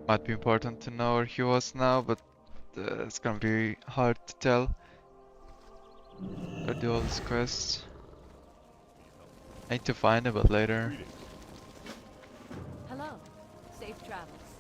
Might be important to know where he was now, but it's gonna be hard to tell. I do all these quests. I need to find him, but later. Hello. Safe travels.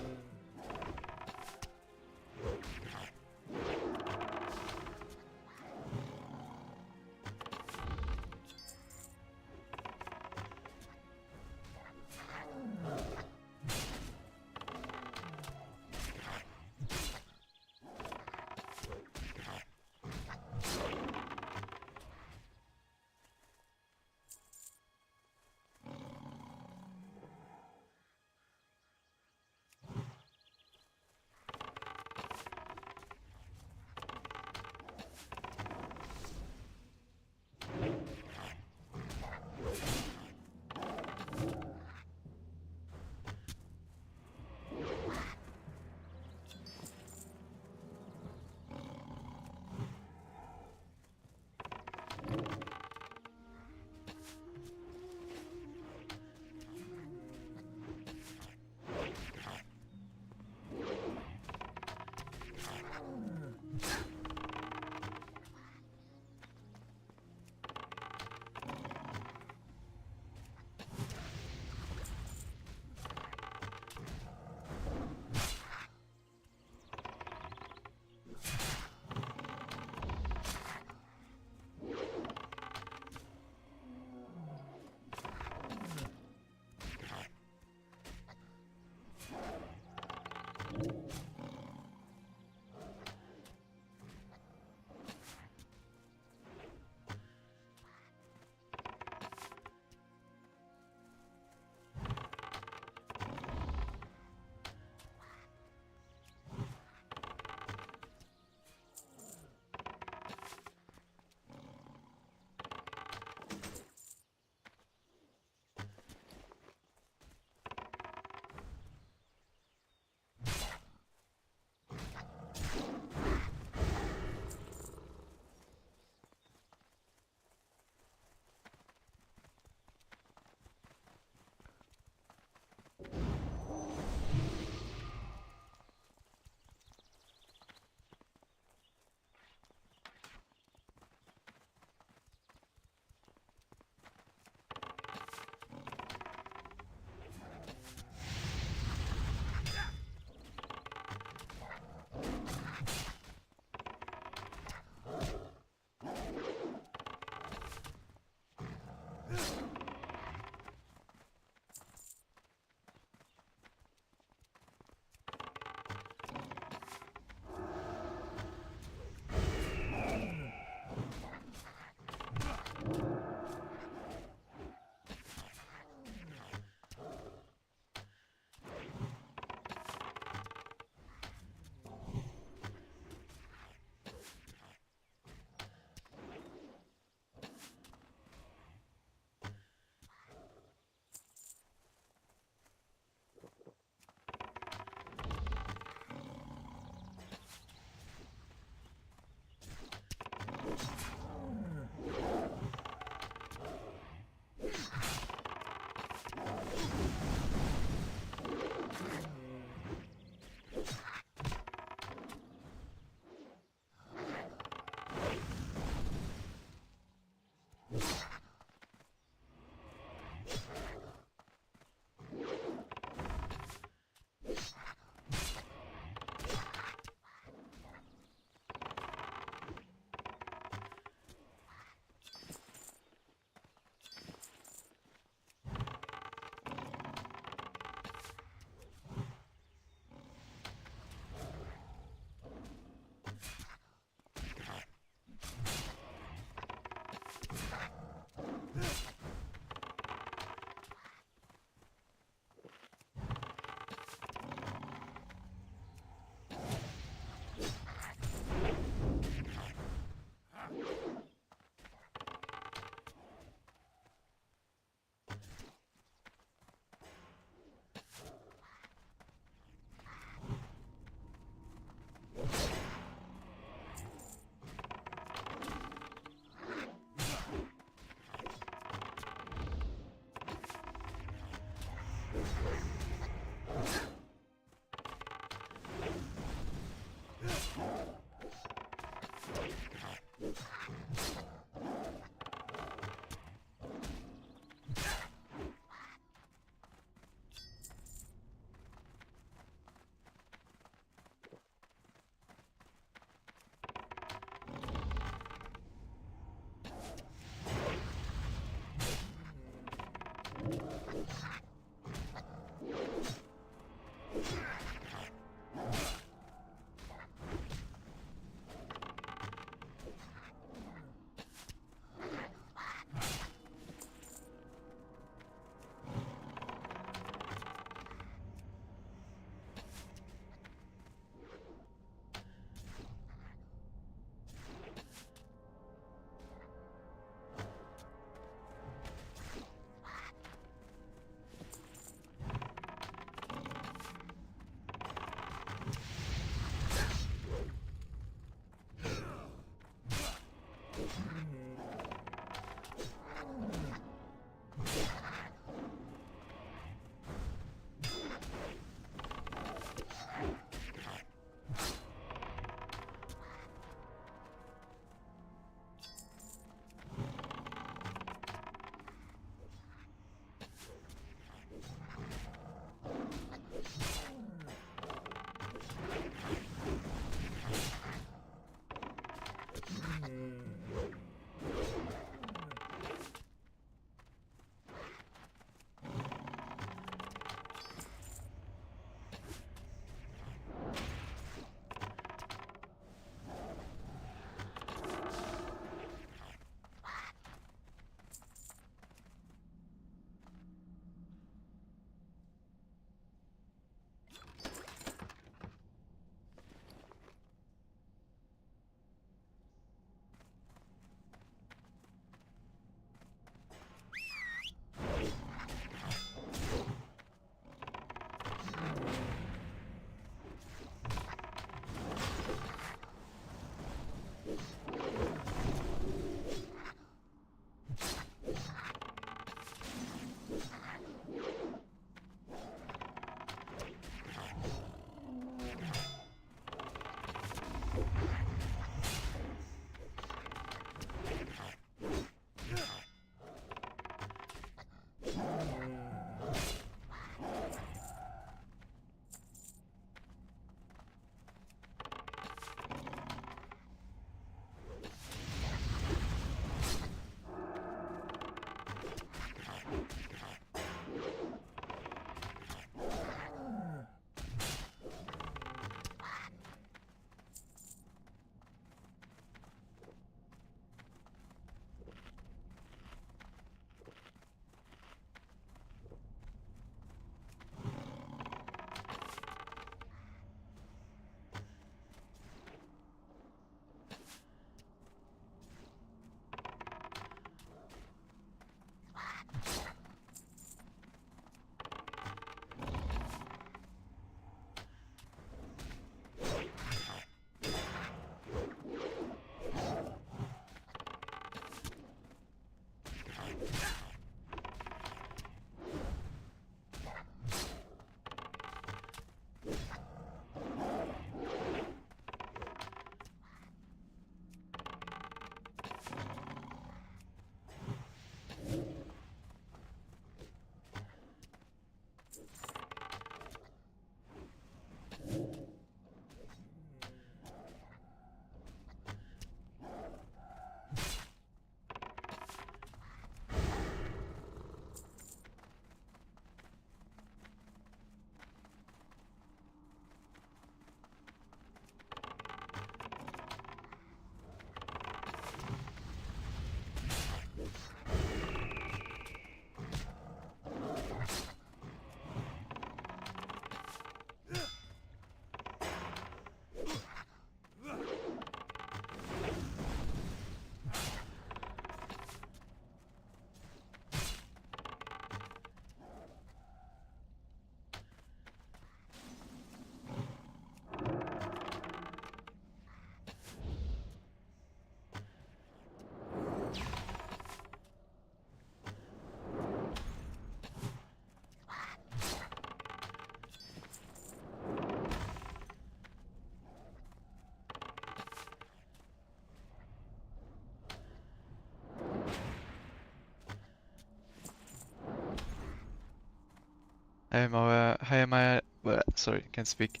How am I? Well, sorry, can't speak.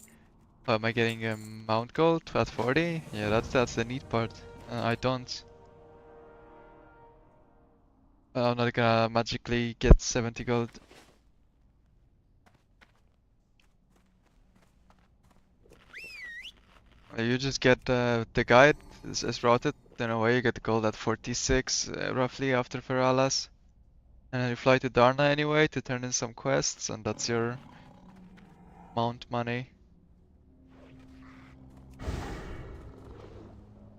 How am I getting Mount Gold at 40? Yeah, that's the neat part. I don't. I'm not gonna magically get 70 gold. You just get the guide is routed in a way. You get the gold at 46 roughly after Feralas. And then you fly to Darna anyway to turn in some quests, and that's your mount money.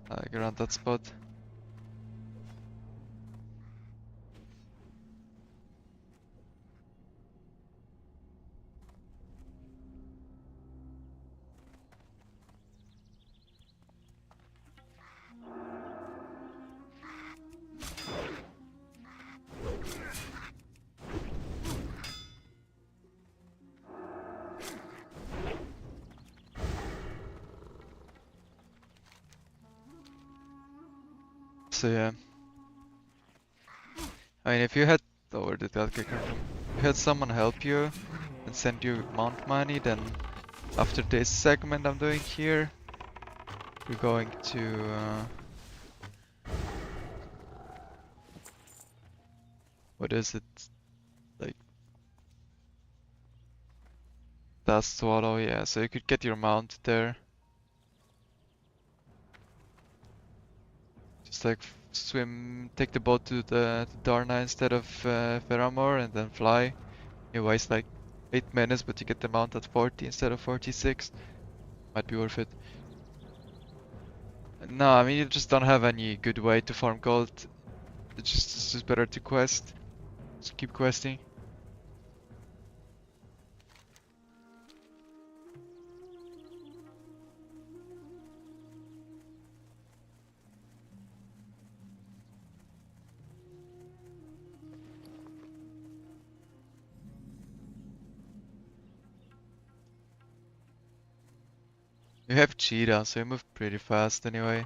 Like around that spot. So yeah. I mean, if you had, oh, where did that get come from? If you had someone help you and send you mount money, then after this segment I'm doing here, you're going to what is it? Like Dust Swallow, yeah. So you could get your mount there. Just like swim, take the boat to Darna instead of Faramore, and then fly. You waste like 8 minutes, but you get the mount at 40 instead of 46. Might be worth it. No, I mean you just don't have any good way to farm gold. It's just better to quest. Just keep questing. You have cheetah, so you move pretty fast anyway.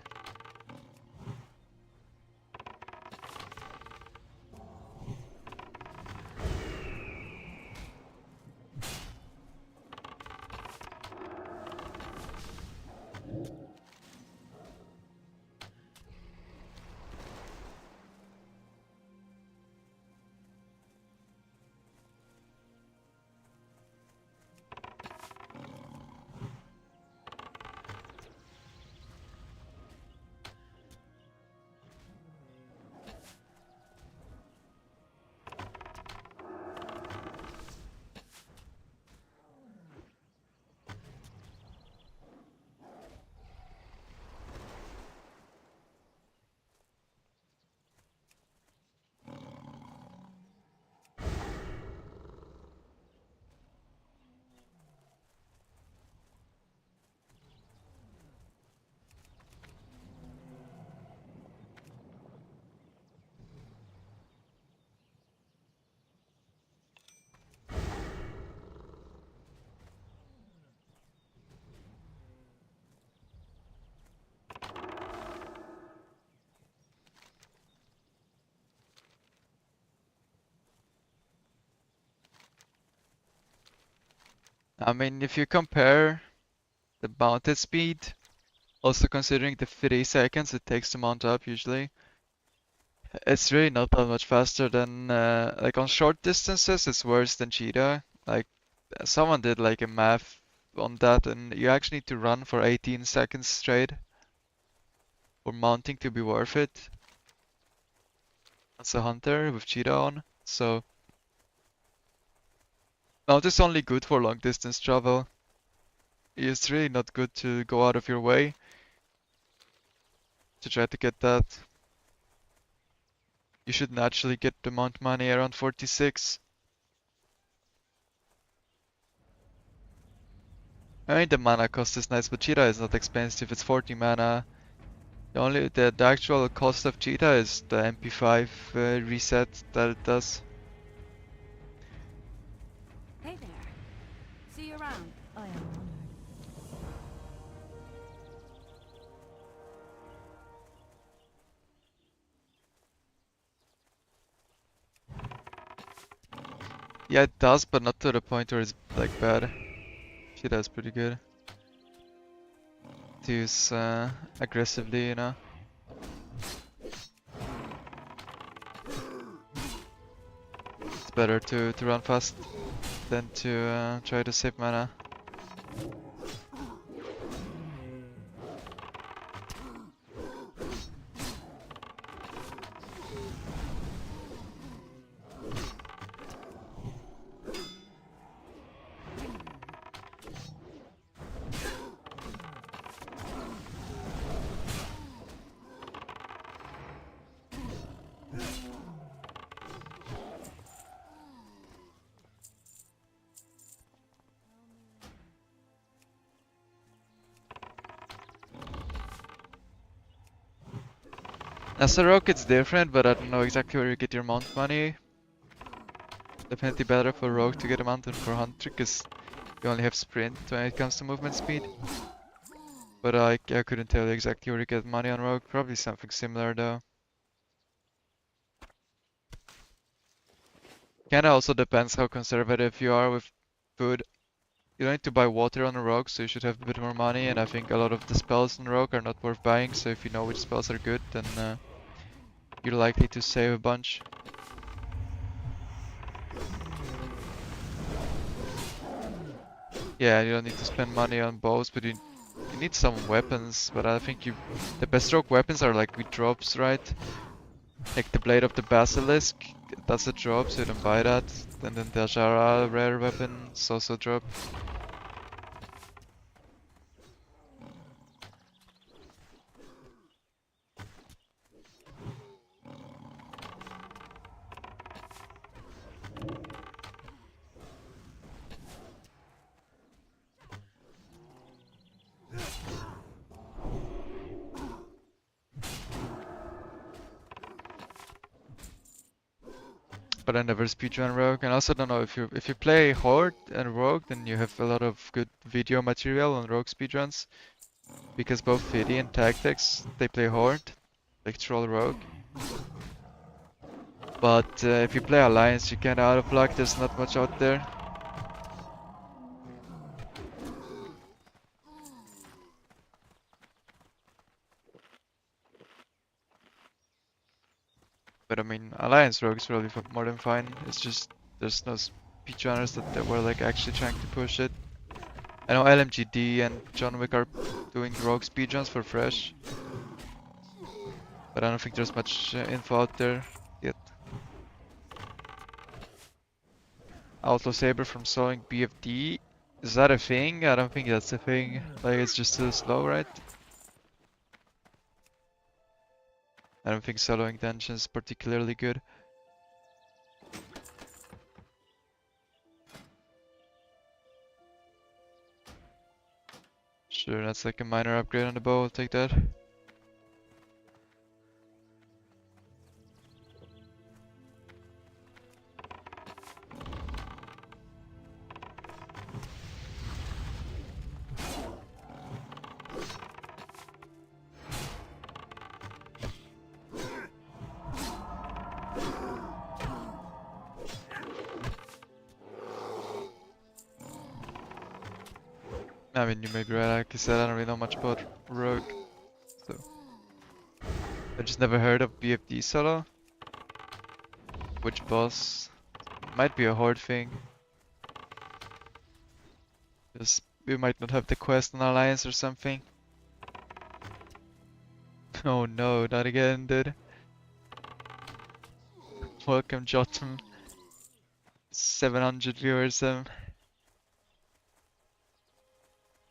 I mean, if you compare the mounted speed, also considering the 3 seconds it takes to mount up usually, it's really not that much faster than, like on short distances, it's worse than Cheetah. Like, someone did like a math on that, and you actually need to run for 18 seconds straight for mounting to be worth it. That's a Hunter with Cheetah on, so mount is only good for long distance travel. It's really not good to go out of your way to try to get that. You should naturally get the mount money around 46. I mean, the mana cost is nice, but Cheetah is not expensive. It's 40 mana. The actual cost of Cheetah is the MP5 reset that it does. Hey there. See you around. I am honored. Yeah, it does, but not to the point where it's like bad. Cheetah is pretty good to use aggressively, you know. It's better to run fast than to try to save mana. As a rogue, it's different, but I don't know exactly where you get your mount money. Definitely better for rogue to get a mount than for hunter, because you only have sprint when it comes to movement speed. But I couldn't tell you exactly where you get money on rogue. Probably something similar though. Kinda also depends how conservative you are with food. You don't need to buy water on a rogue, so you should have a bit more money, and I think a lot of the spells on rogue are not worth buying, so if you know which spells are good, then you're likely to save a bunch. Yeah, you don't need to spend money on bows, but you need some weapons, but I think the best rogue weapons are like with drops, right? Like the Blade of the Basilisk, that's a drop, so you don't buy that. And then the Ajara rare weapon is also a drop. But I never speedrun Rogue, and I also don't know if you play Horde and Rogue, then you have a lot of good video material on Rogue speedruns, because both Fiddy and Tactics they play Horde, like Troll Rogue. But if you play Alliance, you're kinda out of luck. There's not much out there. But I mean, Alliance Rogue is really more than fine. It's just there's no speedrunners that were like actually trying to push it. I know LMGD and John Wick are doing Rogue speedruns for Fresh, but I don't think there's much info out there yet. Outlaw Saber from soloing BFD. Is that a thing? I don't think that's a thing. Like, it's just too slow, right? I don't think soloing dungeons is particularly good. Sure, that's like a minor upgrade on the bow, I'll take that. I mean, you may be right. Like I said, I don't really know much about Rogue, so I just never heard of BFD solo. Which boss? Might be a horde thing. Just we might not have the quest on Alliance or something. Oh no, not again, dude. Welcome, Jotum. 700 viewers.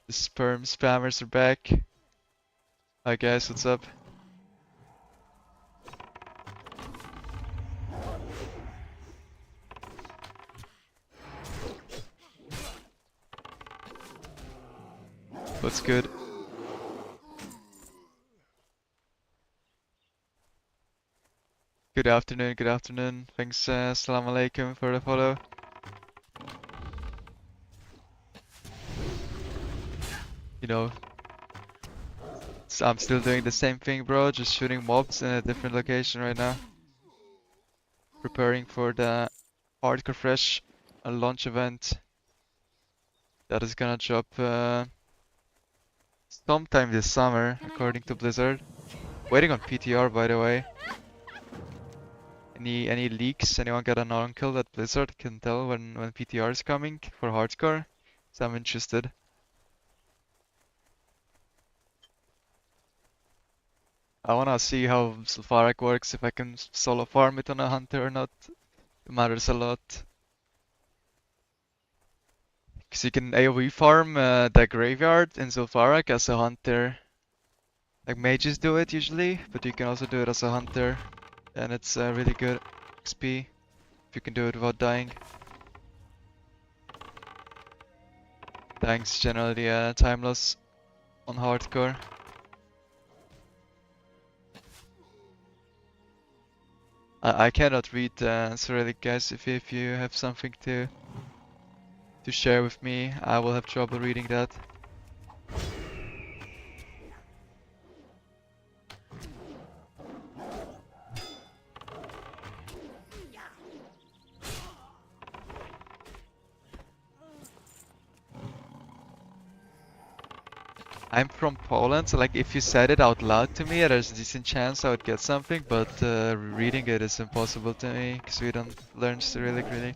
The sperm spammers are back. Hi guys, what's up? What's good? Good afternoon, good afternoon. Thanks, assalamu alaikum for the follow. You know, so I'm still doing the same thing, bro. Just shooting mobs in a different location right now. Preparing for the Hardcore Fresh launch event that is gonna drop sometime this summer, according to Blizzard. Waiting on PTR, by the way. Any leaks? Anyone got an uncle that Blizzard can tell when PTR is coming for hardcore? So I'm interested. I wanna see how Sulfuric works, if I can solo farm it on a hunter or not. It matters a lot. Because you can AoE farm the graveyard in Sulfuric as a hunter. Like mages do it usually, but you can also do it as a hunter. And it's really good XP if you can do it without dying. Dying's generally time loss on hardcore. I cannot read Cyrillic, guys. If you have something to share with me, I will have trouble reading that. I'm from Poland, so like if you said it out loud to me, there's a decent chance I would get something, but reading it is impossible to me because we don't learn Cyrillic really.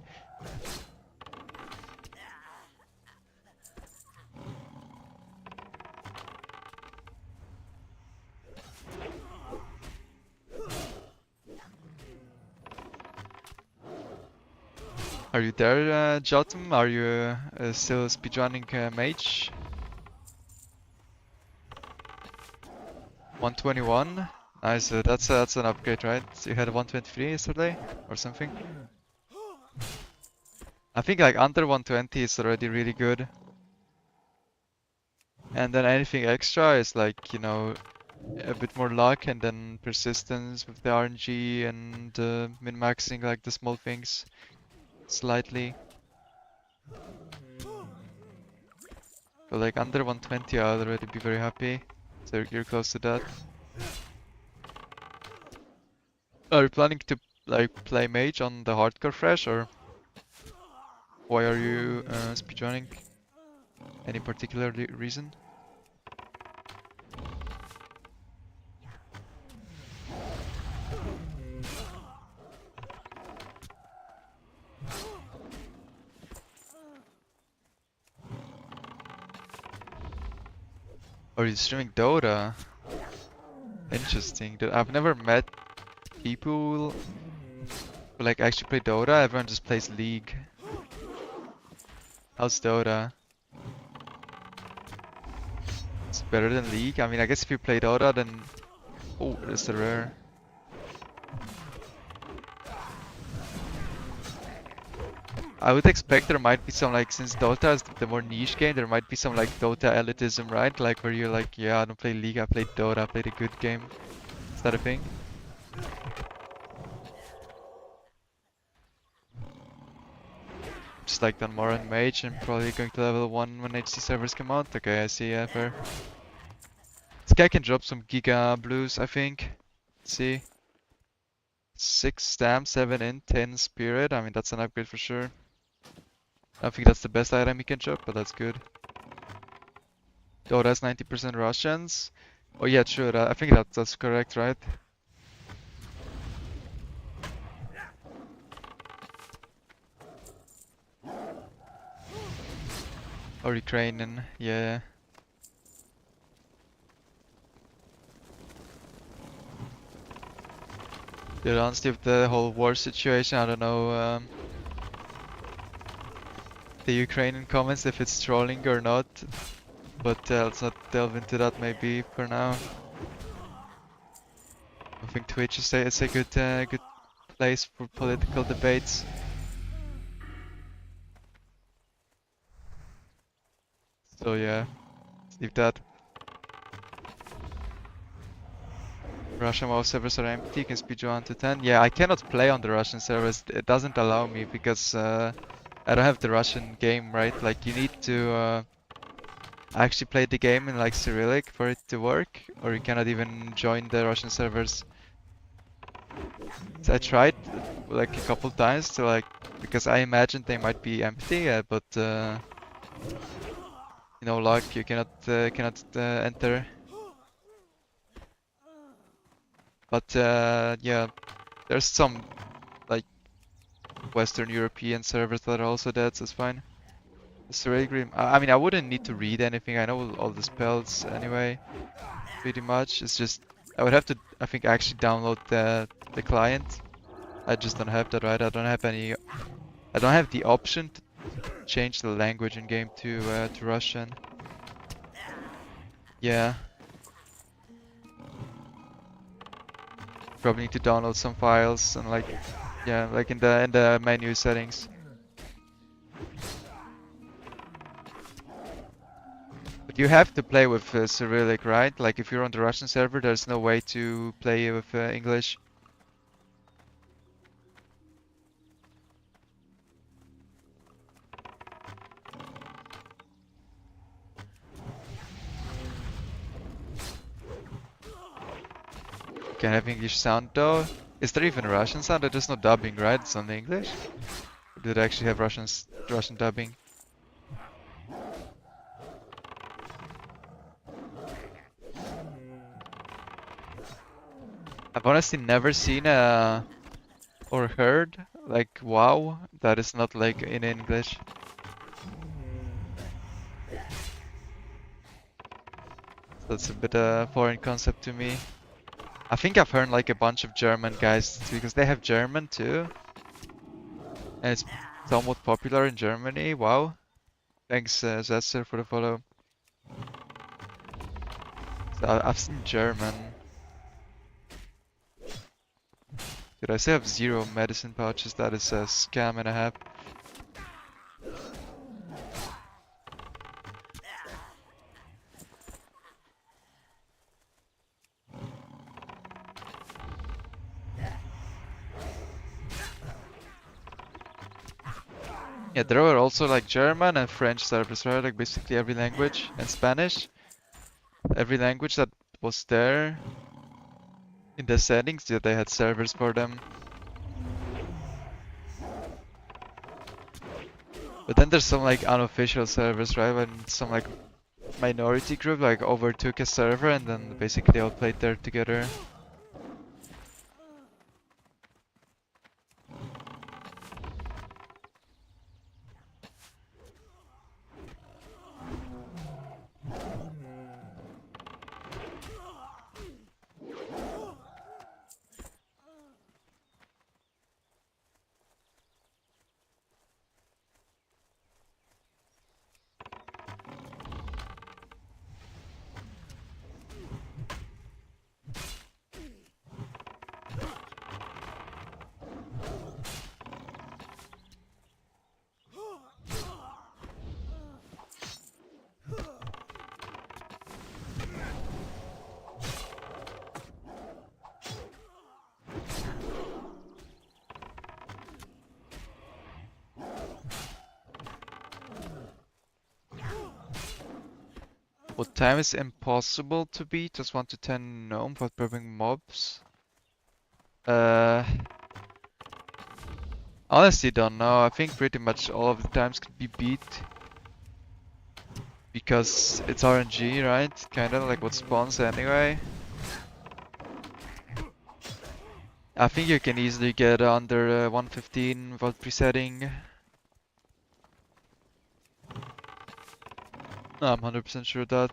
Are you there, Jotum? Are you still speedrunning Mage? 121? Nice, that's an upgrade, right? So you had a 123 yesterday or something? I think like under 120 is already really good. And then anything extra is like, you know, a bit more luck and then persistence with the RNG and min-maxing like the small things slightly. But like under 120 I'll already be very happy. So you're close to that. Are you planning to like play mage on the hardcore fresh, or why are you speedrunning? Any particular reason? Are you streaming Dota? Interesting. I've never met people who like actually play Dota. Everyone just plays League. How's Dota? It's better than League. I mean, I guess if you play Dota, then oh, there's a rare. I would expect there might be some like, since Dota is the more niche game, there might be some like Dota elitism, right? Like where you're like, yeah, I don't play League, I play Dota, I played a good game. Is that a thing? Just like done more on Mage and probably going to level 1 when HC servers come out. Okay, I see, yeah, fair. This guy can drop some Giga Blues, I think. Let's see. 6 Stam, 7 Int, 10 Spirit. I mean, that's an upgrade for sure. I don't think that's the best item he can drop, but that's good. Oh, that's 90% Russians. Oh yeah, true. I think that's correct, right? Or Ukrainian, yeah. Dude, honestly, with the whole war situation, I don't know the Ukrainian comments if it's trolling or not. But let's not delve into that maybe for now. I think Twitch is a good place for political debates. So yeah, let's leave that. Russian WoW servers are empty, you can speedrun to 10. Yeah, I cannot play on the Russian servers, it doesn't allow me because I don't have the Russian game, right? Like you need to actually play the game in like Cyrillic for it to work, or you cannot even join the Russian servers. So I tried like a couple times to like, because I imagined they might be empty, but you know, luck, you cannot enter. But yeah, there's some like Western European servers that are also dead, so it's fine. Cyrillic Grim. I mean, I wouldn't need to read anything. I know all the spells anyway, pretty much. It's just I would have to, I think, actually download the client. I just don't have that, right? I don't have any. I don't have the option to change the language in game to Russian. Yeah, probably need to download some files and like, yeah, like in the menu settings. But you have to play with Cyrillic, right? Like if you're on the Russian server, there's no way to play with English. Can have English sound though. Is there even a Russian sound? There's no dubbing, right? It's only English. Or did it actually have Russian dubbing? I've honestly never seen or heard like WoW that is not like in English. That's a bit foreign concept to me. I think I've heard like a bunch of German guys because they have German too. And it's somewhat popular in Germany. Wow. Thanks, Zetzer, for the follow. So I've seen German. Dude, I still have 0 medicine pouches. That is a scam and a half. Yeah, there were also like German and French servers, right? Like basically every language, and Spanish. Every language that was there in the settings, yeah, they had servers for them. But then there's some like unofficial servers, right? When some like minority group like overtook a server and then basically they all played there together. What time is impossible to beat? Just 1 to 10 gnome for prepping mobs? Uh, honestly don't know. I think pretty much all of the times could be beat. because it's RNG, right? Kinda like what spawns anyway. I think you can easily get under 115 without presetting. No, I'm 100% sure of that.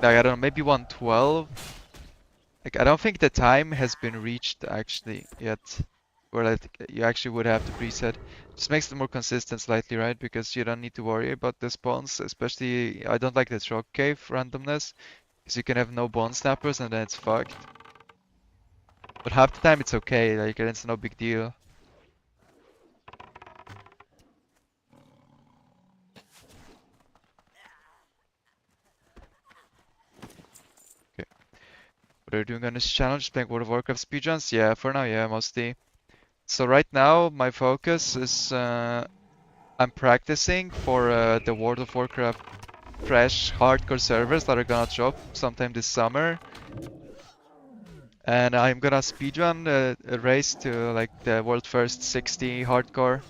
Like, I don't know, maybe 112? Like, I don't think the time has been reached actually yet, where like you actually would have to preset. Just makes it more consistent slightly, right? Because you don't need to worry about the spawns, especially I don't like the rock cave randomness, because you can have no bone snappers and then it's fucked. But half the time it's okay, like it's no big deal. Okay. What are you doing on this channel? Just playing World of Warcraft speedruns? Yeah, for now, yeah, mostly. So right now my focus is I'm practicing for the World of Warcraft fresh hardcore servers that are gonna drop sometime this summer. And I'm gonna speedrun a race to like the world first 60 hardcore.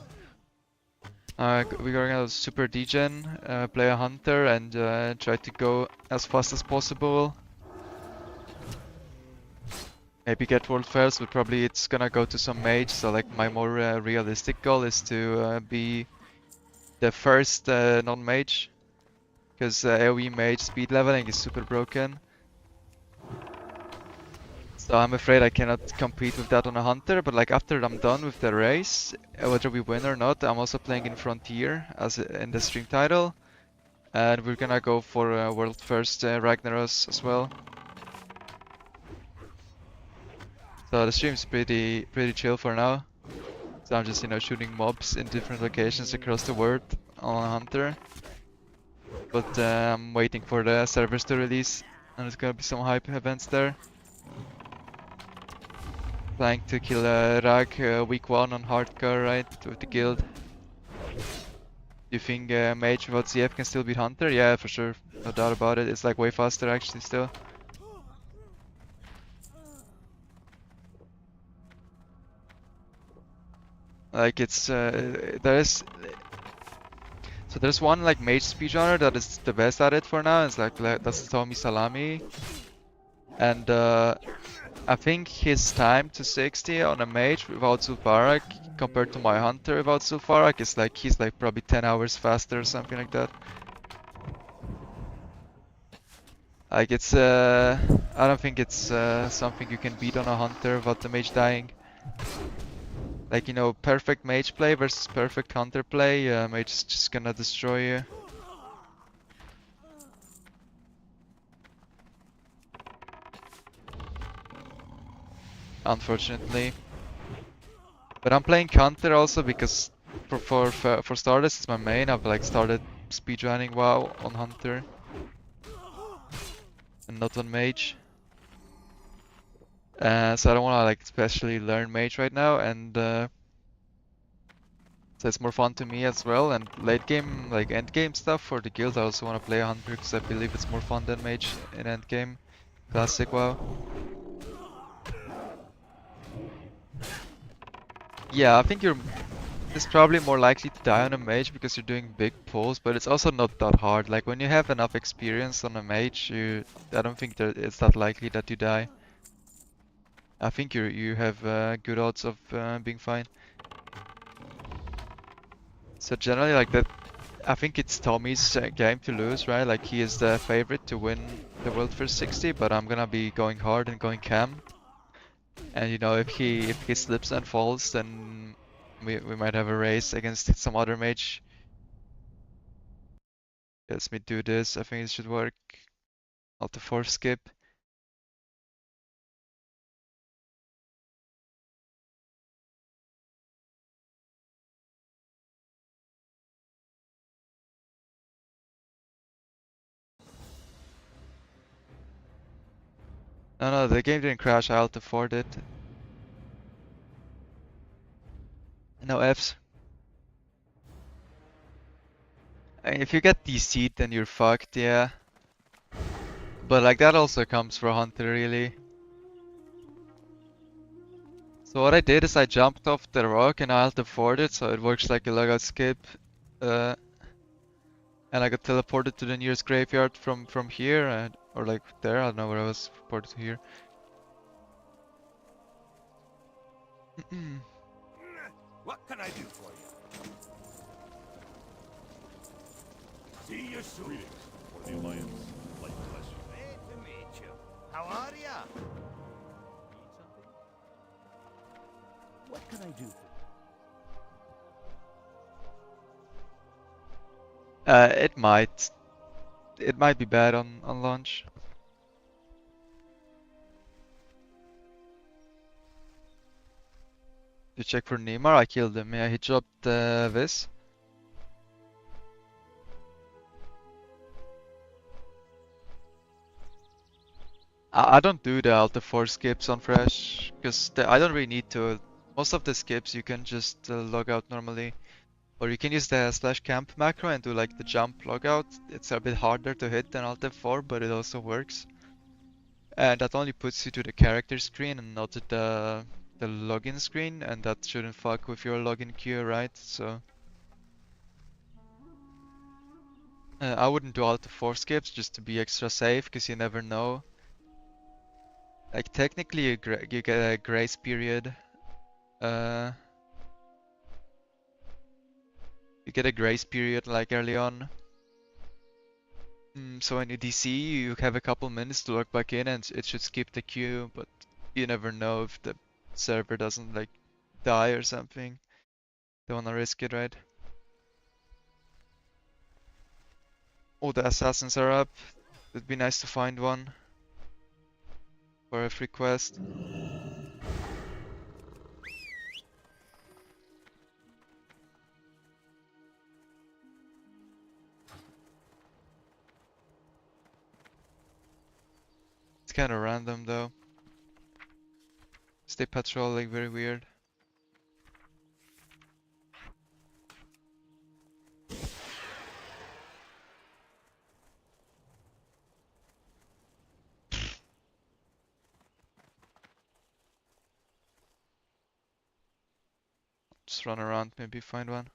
We're gonna super degen, play a hunter and try to go as fast as possible. Maybe get world first, but probably it's gonna go to some mage. So like my more realistic goal is to be the first non-mage, because AoE mage speed leveling is super broken. So I'm afraid I cannot compete with that on a hunter, but like after I'm done with the race, whether we win or not, I'm also playing in Frontier as in the stream title, and we're gonna go for world first Ragnaros as well. So the stream's pretty chill for now. So I'm just shooting mobs in different locations across the world on a hunter. But I'm waiting for the servers to release, and there's gonna be some hype events there. Planning to kill Rag week 1 on hardcore, right, with the guild. You think mage without CF can still beat hunter? Yeah, for sure, no doubt about it. It's like way faster actually still. Like it's there's one like mage speedrunner that is the best at it for now. It's like that's Tommy Salami, and I think his time to 60 on a mage without Zul'Farrak compared to my hunter without Zul'Farrak is like he's like probably 10 hours faster or something like that. Like it's I don't think it's something you can beat on a hunter without the mage dying. Like perfect mage play versus perfect hunter play, mage is just gonna destroy you. Unfortunately. But I'm playing Hunter also because for starters it's my main. I've like started speedrunning WoW on Hunter and not on Mage. So I don't wanna like especially learn Mage right now, and so it's more fun to me as well. And late game, like end game stuff for the guild, I also wanna play Hunter because I believe it's more fun than Mage in end game. Classic WoW. Yeah, I think it's probably more likely to die on a mage because you're doing big pulls, but it's also not that hard. Like when you have enough experience on a mage, I don't think that it's that likely that you die. I think you have good odds of being fine. So generally, like that, I think it's Tommy's game to lose, right? Like he is the favorite to win the world first 60, but I'm gonna be going hard and going cam. And if he slips and falls, then we might have a race against some other mage. Let me do this. I think it should work. Alt F4 skip. No, the game didn't crash. I Alt F4 did. No Fs. I mean, if you get DC'd, then you're fucked, yeah. But like that also comes for Hunter, really. So what I did is I jumped off the rock and I Alt-F4'd it, so it works like a logout skip. Uh, and I got teleported to the nearest graveyard from here, or like there. I don't know where I was ported to here. What can I do for you? See you soon. Greetings for the Alliance. Light bless you. Great to meet you. How are ya? Need something? What can I do for It might be bad on launch. You check for Neymar, I killed him. Yeah, he dropped this. I don't do the Alt-F4 skips on Fresh, because I don't really need to. Most of the skips you can just log out normally. Or you can use the /camp macro and do like the jump logout. It's a bit harder to hit than Alt-F4, but it also works. And that only puts you to the character screen and not to the login screen, and that shouldn't fuck with your login queue, right? So I wouldn't do Alt-F4 skips just to be extra safe, because you never know. Like technically you get a grace period. Uh, you get a grace period like early on. So when you DC, you have a couple minutes to log back in and it should skip the queue, but you never know if the server doesn't like die or something. Don't wanna risk it, right? Oh, the assassins are up. It'd be nice to find one for a free quest. It's kinda random though. Stay patrolling, very weird. Just run around, maybe find one.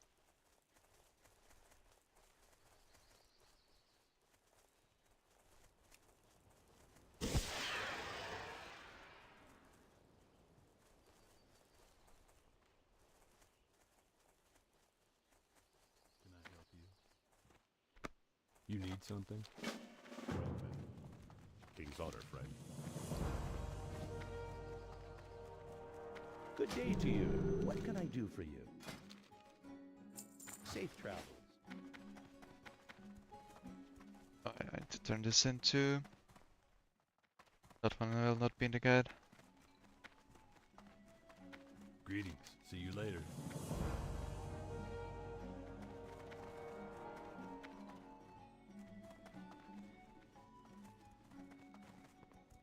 Can I help you? You need something? Well then. King's Honor, friend. Good day to you. What can I do for you? Safe travels. I need to turn this into. That one will not be in the guide. Greetings. See you later.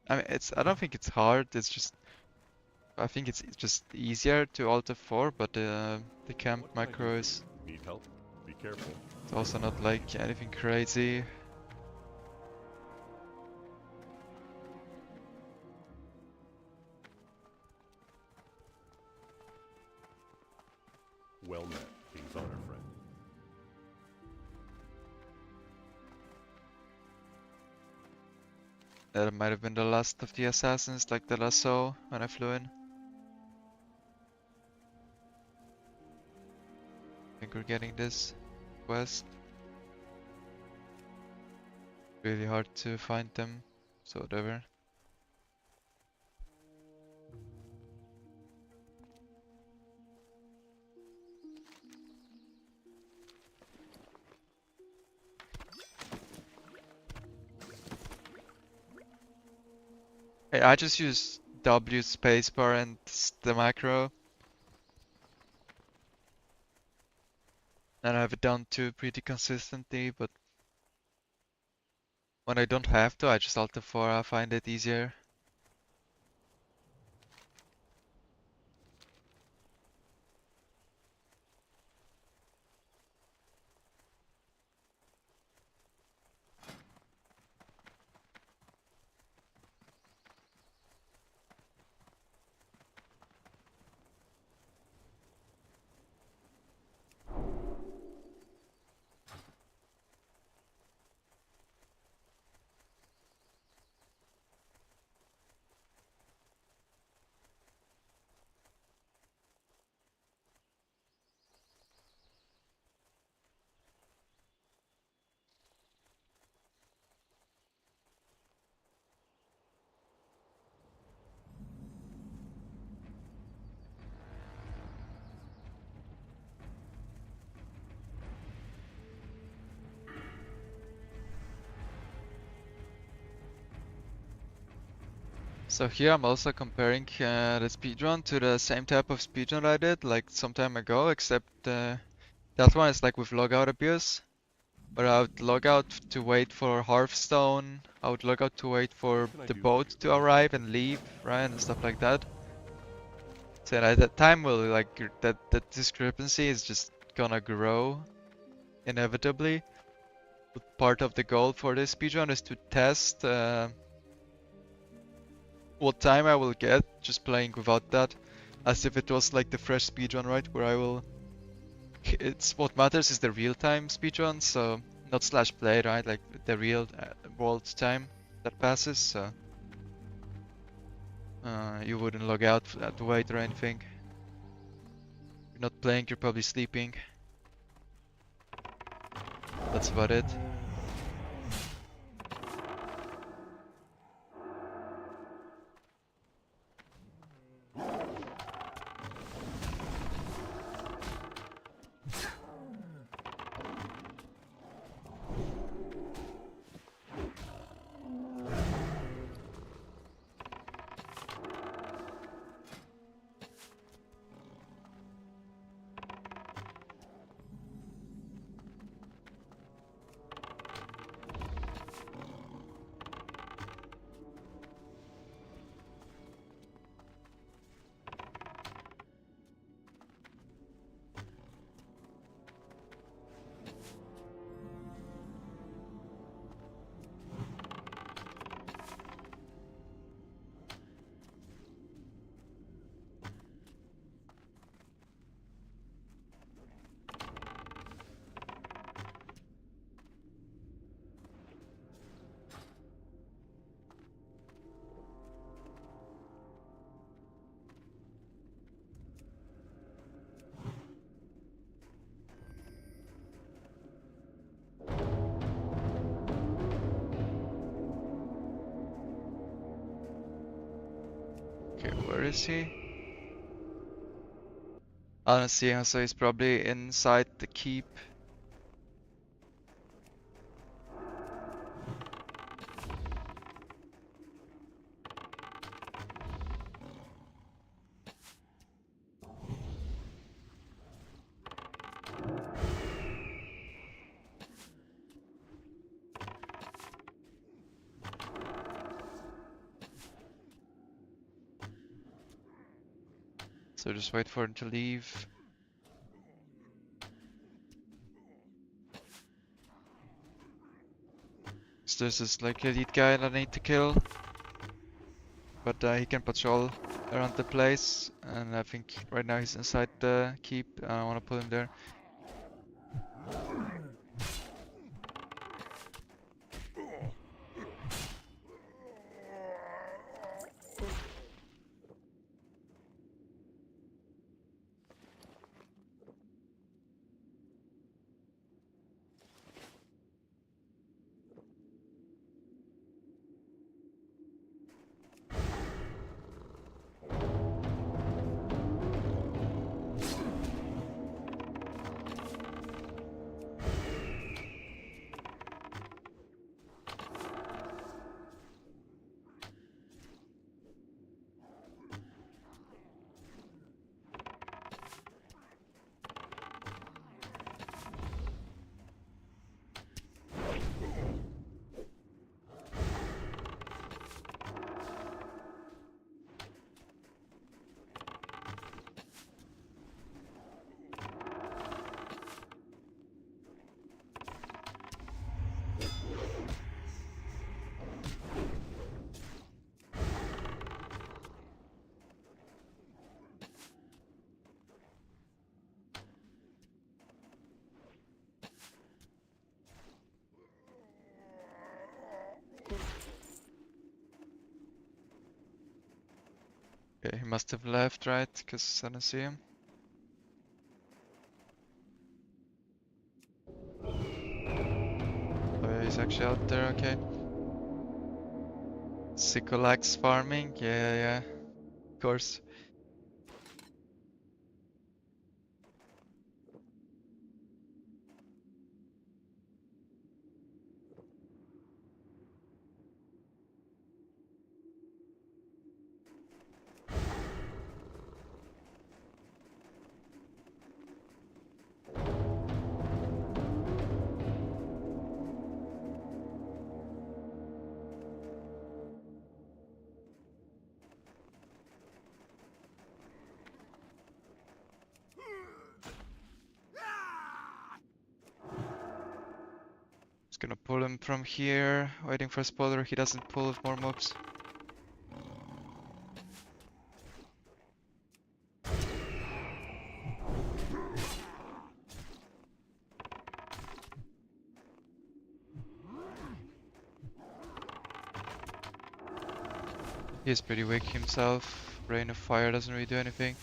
I mean, I don't think it's hard. I think it's just easier to Alt-F4, but the camp What can I do macro for is you? Need help? Be careful. it's also not like anything crazy. Well met. King's Honor, friend. That might have been the last of the assassins, like the lasso when I flew in. I think we're getting this quest. Really hard to find them, so whatever. Hey, I just use W spacebar and the macro. And I have it down to pretty consistently, but when I don't have to, I just Alt-F4, I find it easier. So here I'm also comparing the speedrun to the same type of speedrun I did like some time ago, except that one is like with logout abuse, where I would log out to wait for Hearthstone, I would log out to wait for What can I the do for boat you? to arrive and leave, right, and stuff like that. So at that time will like that discrepancy is just gonna grow inevitably. But part of the goal for this speedrun is to test what time I will get just playing without that, as if it was like the fresh speedrun, right? Where I will. It's what matters is the real-time speedrun, so not slash play, right? Like the real world time that passes. So you wouldn't log out to wait or anything. You're not playing, you're probably sleeping. That's about it. Okay, where is he? I don't see him, so he's probably inside the keep. So just wait for him to leave. So this is like a lead guy that I need to kill. But he can patrol around the place, and I think right now he's inside the keep. I don't want to pull him there. Okay, he must have left, right? Because I don't see him. Oh yeah, he's actually out there, okay. Sycolax farming? Yeah, of course. Gonna pull him from here, waiting for a spoiler. He doesn't pull with more mobs. He's pretty weak himself. Rain of Fire doesn't really do anything.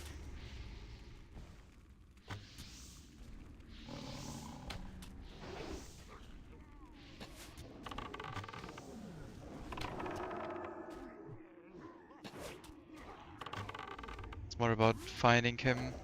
It's more about finding him.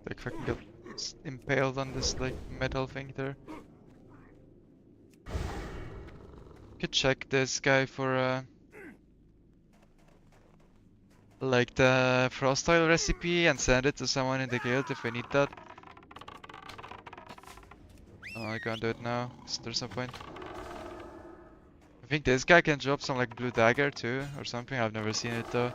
Like if I can get impaled on this like metal thing there. Could check this guy for like the frost oil recipe and send it to someone in the guild if we need that. Oh, I can't do it now, so there's no point. I think this guy can drop some like blue dagger too, or something. I've never seen it though.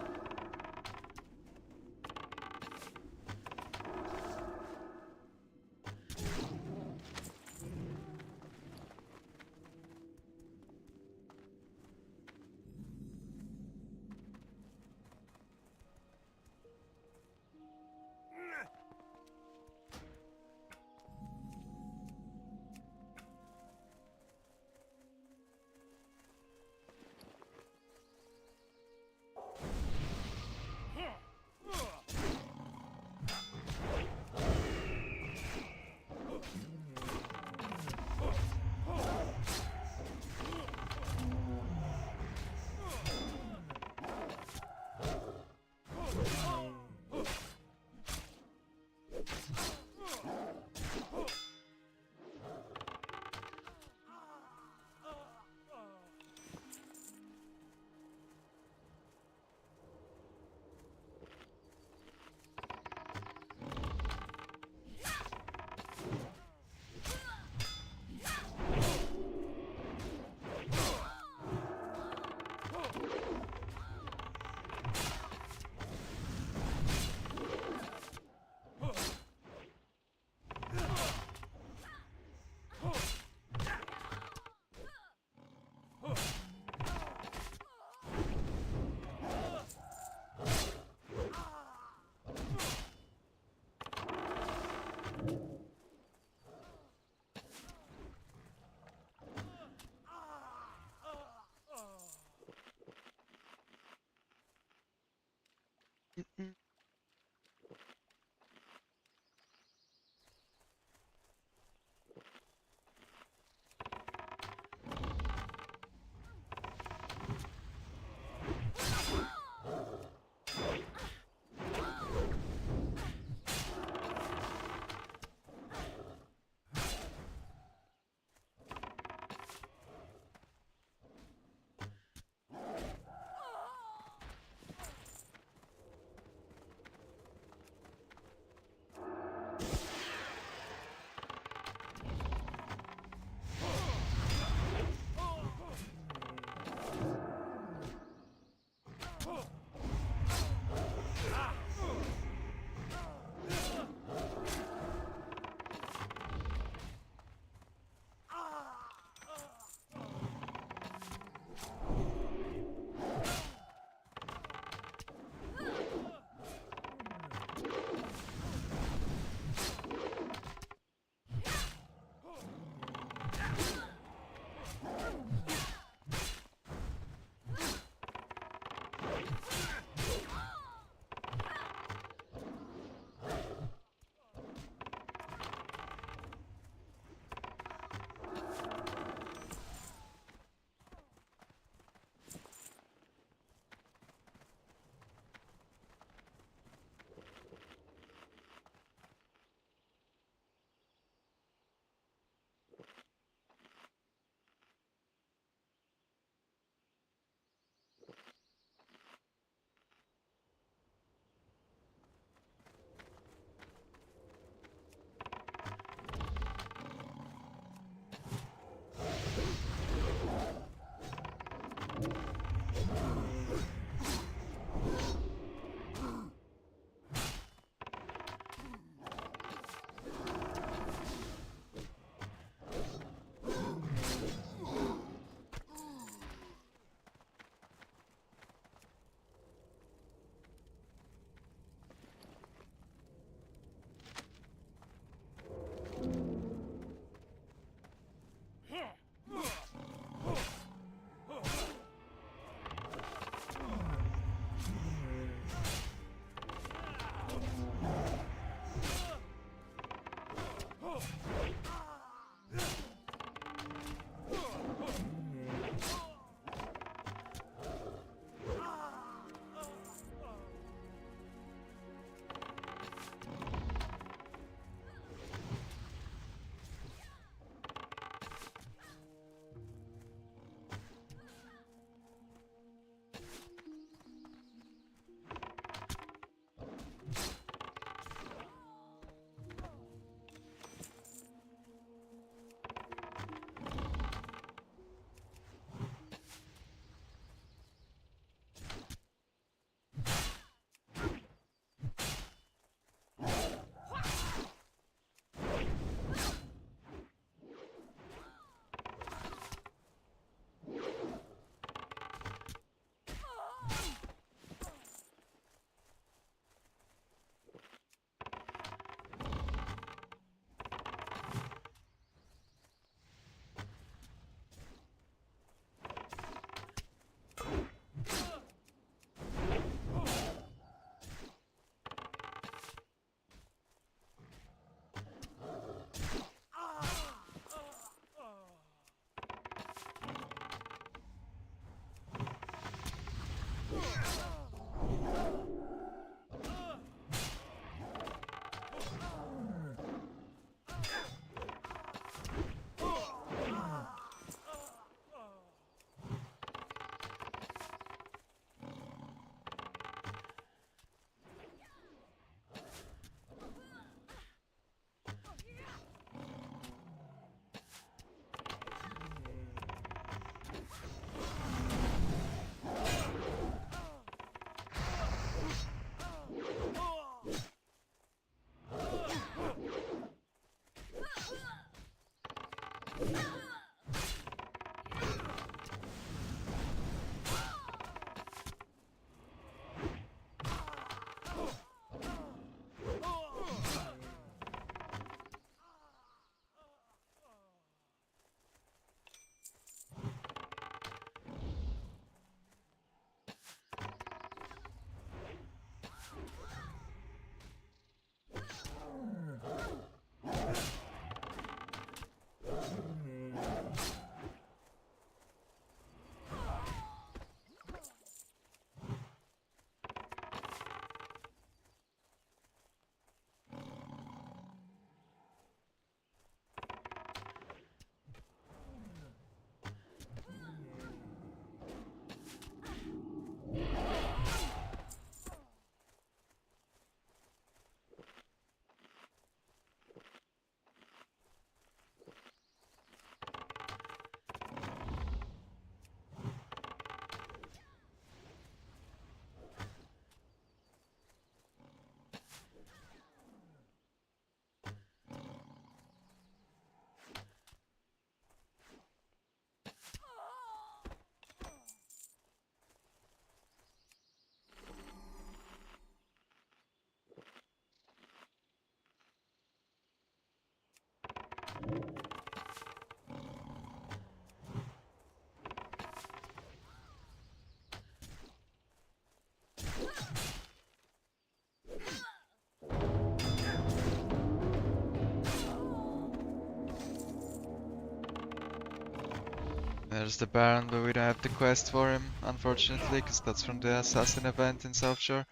There's the Baron, but we don't have the quest for him, unfortunately, because that's from the Assassin event in South Shore.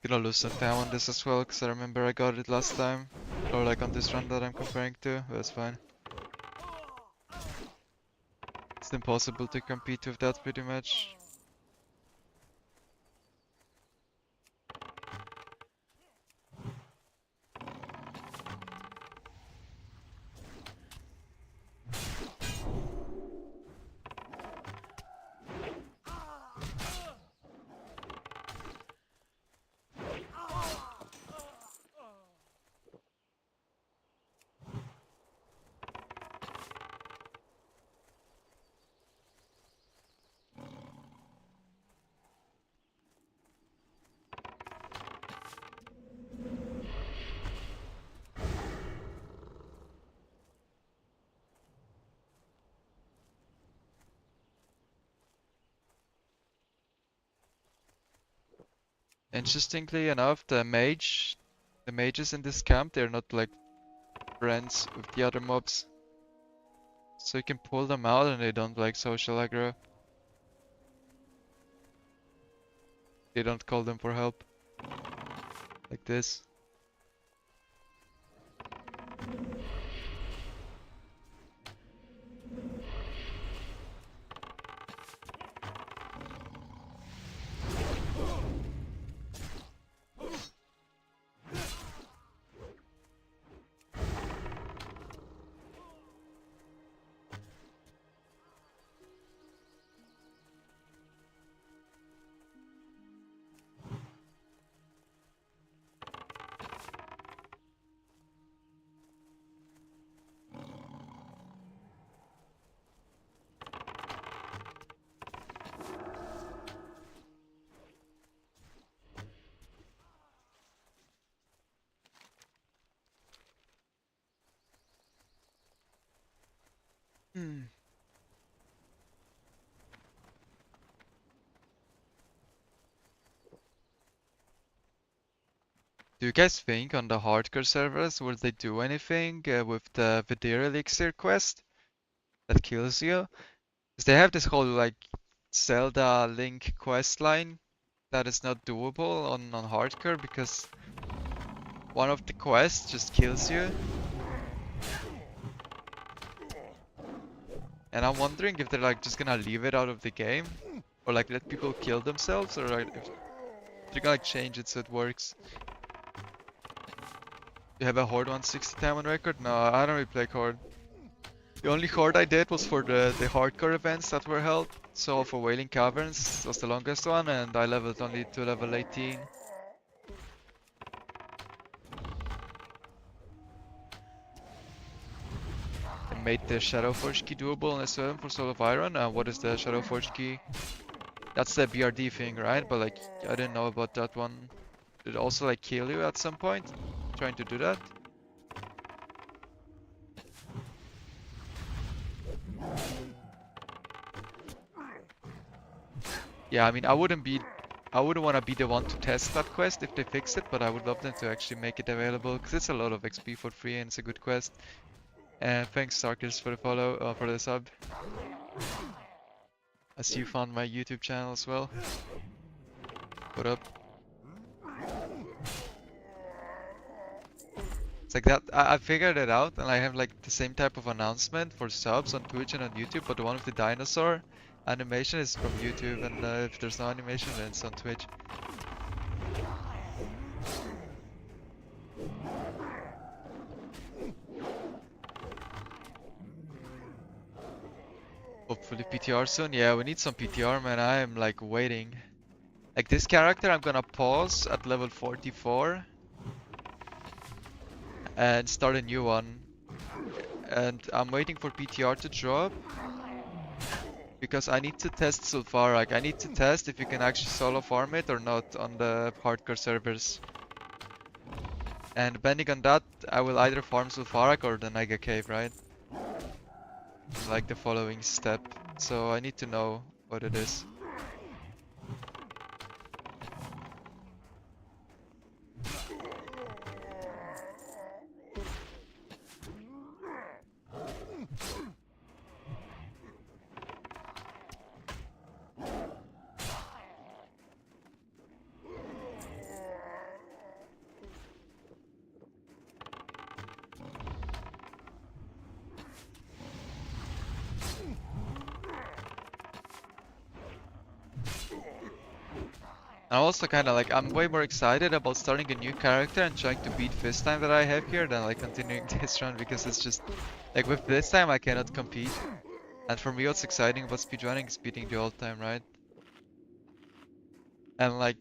Gonna lose some time on this as well, because I remember I got it last time. Or like on this run that I'm comparing to, but it's fine. It's impossible to compete with that pretty much. Interestingly enough, the mage The mages in this camp, they're not like friends with the other mobs. So you can pull them out and they don't like social aggro. They don't call them for help. Like this. Hmm. Do you guys think on the hardcore servers will they do anything with the Vidir Elixir quest that kills you? Because they have this whole like Zelda Link quest line that is not doable on hardcore because one of the quests just kills you. And I'm wondering if they're like just gonna leave it out of the game or like let people kill themselves or like if they're gonna like change it so it works. You have a Horde 160 time on record? No, I don't really play Horde. The only Horde I did was for the hardcore events that were held. So for Wailing Caverns was the longest one and I leveled only to level 18. And made the Shadowforge key doable in S7 for Soul of Iron. What is the Shadowforge key? That's the BRD thing, right? But like, I didn't know about that one. Did it also like kill you at some point? Trying to do that? Yeah, I mean, I wouldn't want to be the one to test that quest if they fix it, but I would love them to actually make it available because it's a lot of XP for free and it's a good quest. And thanks Starkers for the follow, for the sub. I see you found my YouTube channel as well. What up? It's like that, I figured it out and I have like the same type of announcement for subs on Twitch and on YouTube, but the one with the dinosaur animation is from YouTube and if there's no animation then it's on Twitch. Hopefully PTR soon. Yeah, we need some PTR, man. I am like waiting. Like this character I'm gonna pause at level 44 and start a new one. And I'm waiting for PTR to drop because I need to test Sulfuric. I need to test if you can actually solo farm it or not on the hardcore servers. And depending on that, I will either farm Sulfuric or the Naga Cave, right? Like the following step. So I need to know what it is. I'm also kind of like, I'm way more excited about starting a new character and trying to beat this time that I have here than like continuing this run because it's just, like with this time I cannot compete. And for me what's exciting about speedrunning is beating the old time, right? And like,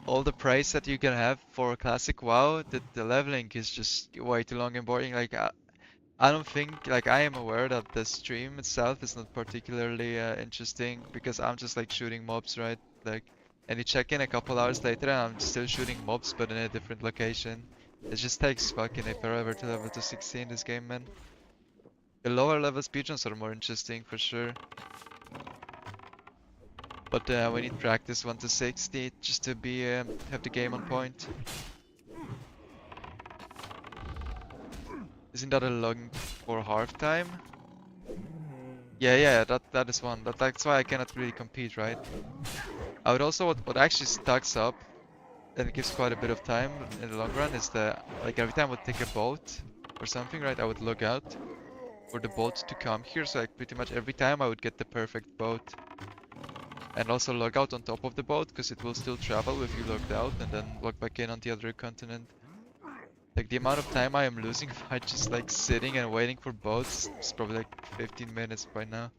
all the praise that you can have for classic WoW, the leveling is just way too long and boring. Like, I don't think, like I am aware that the stream itself is not particularly interesting because I'm just like shooting mobs, right? Like, and you check in a couple hours later and I'm still shooting mobs but in a different location. It just takes fucking forever to level to 60 in this game, man. The lower level speedruns are more interesting for sure. But we need practice 1 to 60 just to be have the game on point. Isn't that a log for half time? Yeah, that is one. That's why I cannot really compete, right? I would also what actually stacks up and it gives quite a bit of time in the long run is the like every time I would take a boat or something, right? I would log out for the boat to come here, so like pretty much every time I would get the perfect boat. And also log out on top of the boat because it will still travel if you logged out and then log back in on the other continent. Like the amount of time I am losing by just like sitting and waiting for boats is probably like 15 minutes by now.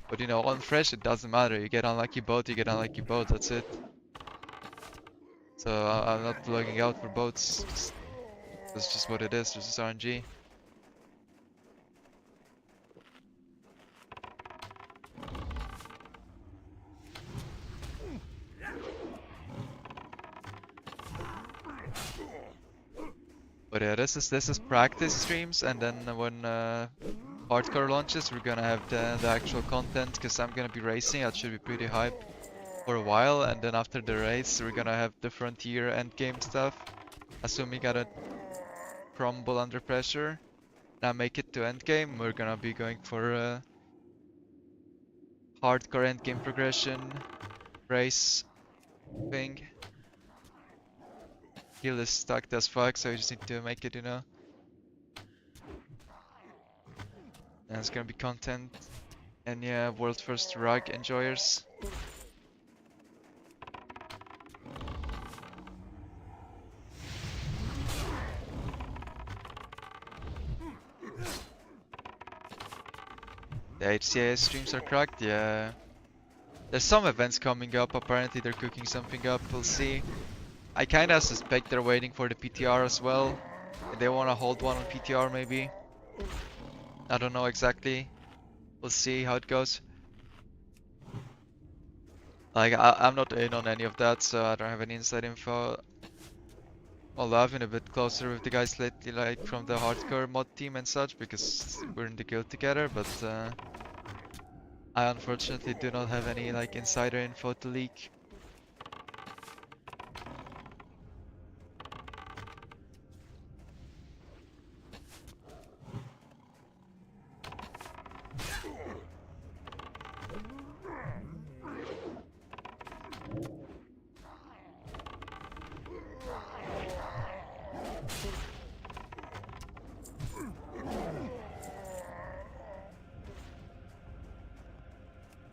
But you know, on fresh it doesn't matter. You get unlucky boat, you get unlucky boat, that's it. So I'm not logging out for boats. That's just what it is, this is RNG. But yeah, this is practice streams, and then when hardcore launches, we're gonna have the actual content, because I'm gonna be racing. That should be pretty hype for a while, and then after the race, we're gonna have the frontier endgame stuff. Assuming I don't crumble under pressure, and I make it to endgame, we're gonna be going for hardcore endgame progression race thing. Heal is stuck as fuck, so you just need to make it, you know. And it's gonna be content. And yeah, world first rug enjoyers. The HCAS streams are cracked, yeah. There's some events coming up, apparently they're cooking something up, we'll see. I kinda suspect they're waiting for the PTR as well. They wanna hold one on PTR maybe. I don't know exactly. We'll see how it goes. Like, I'm not in on any of that, so I don't have any inside info. Although I've been a bit closer with the guys lately, like from the hardcore mod team and such, because we're in the guild together, but I unfortunately do not have any like insider info to leak.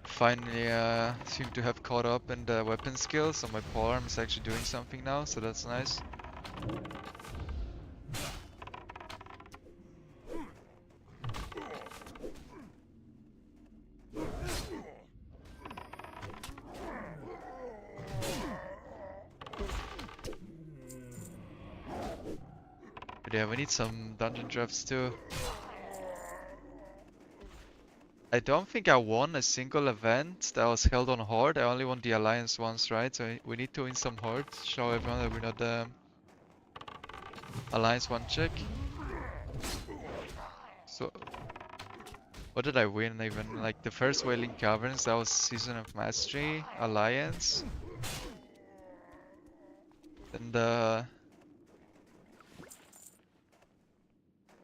Finally seem to have caught up in the weapon skills, so my polearm is actually doing something now, so that's nice. But yeah, we need some dungeon drafts too. I don't think I won a single event that was held on Horde. I only won the Alliance once, right? So we need to win some Horde. Show everyone that we're not the Alliance one chick. So, what did I win even? Like the first Wailing Caverns, that was Season of Mastery, Alliance. Then the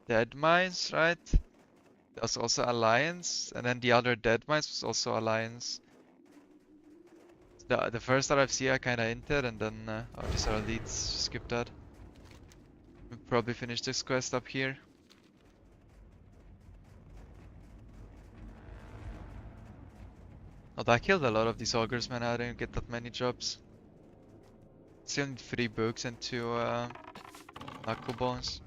Dead Mines, right? That was also Alliance, and then the other Dead Mines was also Alliance. The first RFC I kinda entered, and then oh, these are elites, skip that. We'll probably finish this quest up here. Oh, I killed a lot of these augurs, man. I didn't get that many jobs. Still need 3 books and 2 knuckle bones.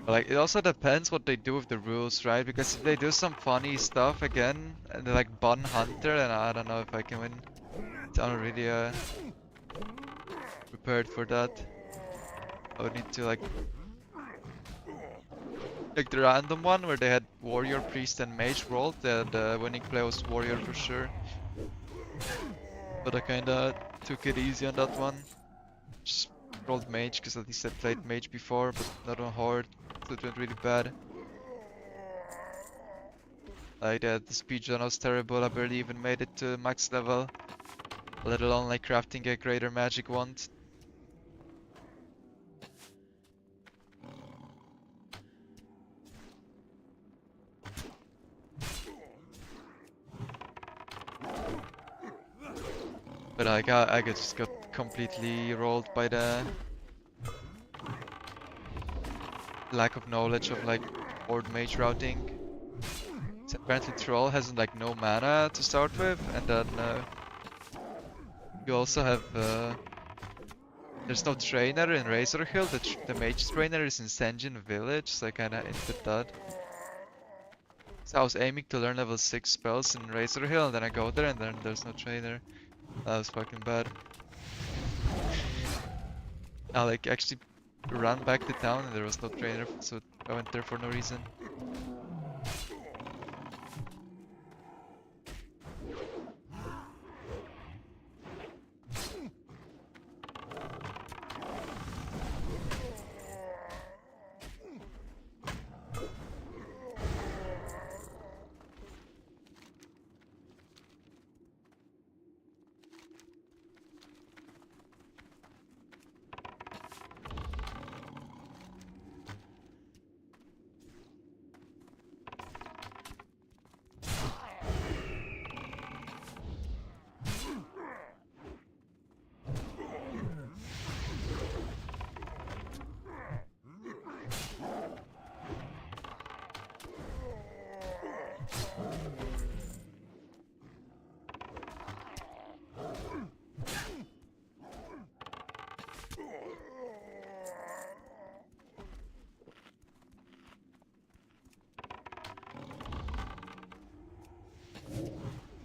But like, it also depends what they do with the rules, right? Because if they do some funny stuff again, and they like ban Hunter, then I don't know if I can win. I'm not really prepared for that. I would need to like the random one where they had warrior, priest and mage rolled, the winning play was warrior for sure. But I kinda took it easy on that one. Just rolled mage because at least I played mage before, but not on hard, so it went really bad. Like the speedrun was terrible, I barely even made it to max level. let alone like crafting a greater magic wand. But like I just got completely rolled by the lack of knowledge of like board mage routing. So apparently Troll has like no mana to start with, and then you also have there's no trainer in Razor Hill. The mage trainer is in Senjin Village, so I kinda input that. So I was aiming to learn level 6 spells in Razor Hill, and then I go there and then there's no trainer. That was fucking bad. I like actually ran back to town and there was no trainer, so I went there for no reason.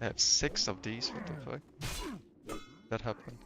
I have 6 of these, what the fuck? That happened.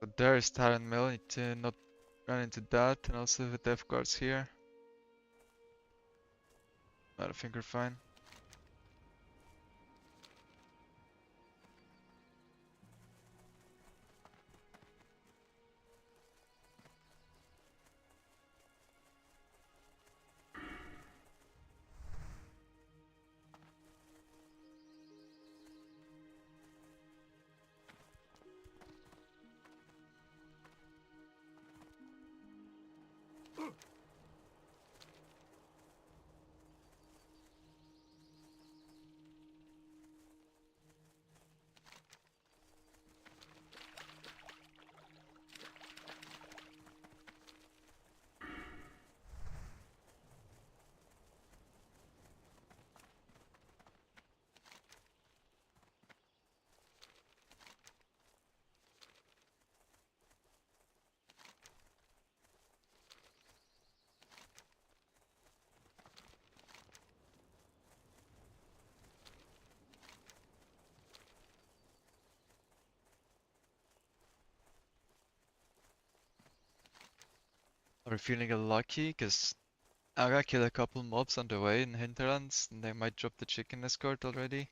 But there is Talon Mill, need to not run into that, and also the death guards here. But I think we're fine. Are we feeling lucky? Because I gotta kill a couple mobs on the way in Hinterlands, and they might drop the chicken escort already.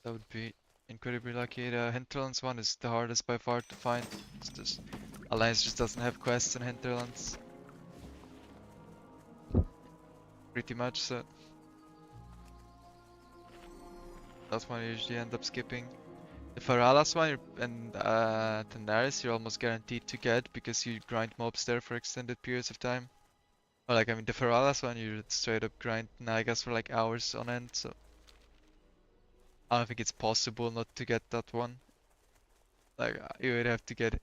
That would be incredibly lucky. The Hinterlands one is the hardest by far to find. It's just Alliance just doesn't have quests in Hinterlands. Pretty much, so that's one you usually end up skipping. The Faralas one and Tenaris you're almost guaranteed to get because you grind mobs there for extended periods of time. Or like, I mean, the Faralas one you straight up grind Nagas for like hours on end, so I don't think it's possible not to get that one. Like, you would have to get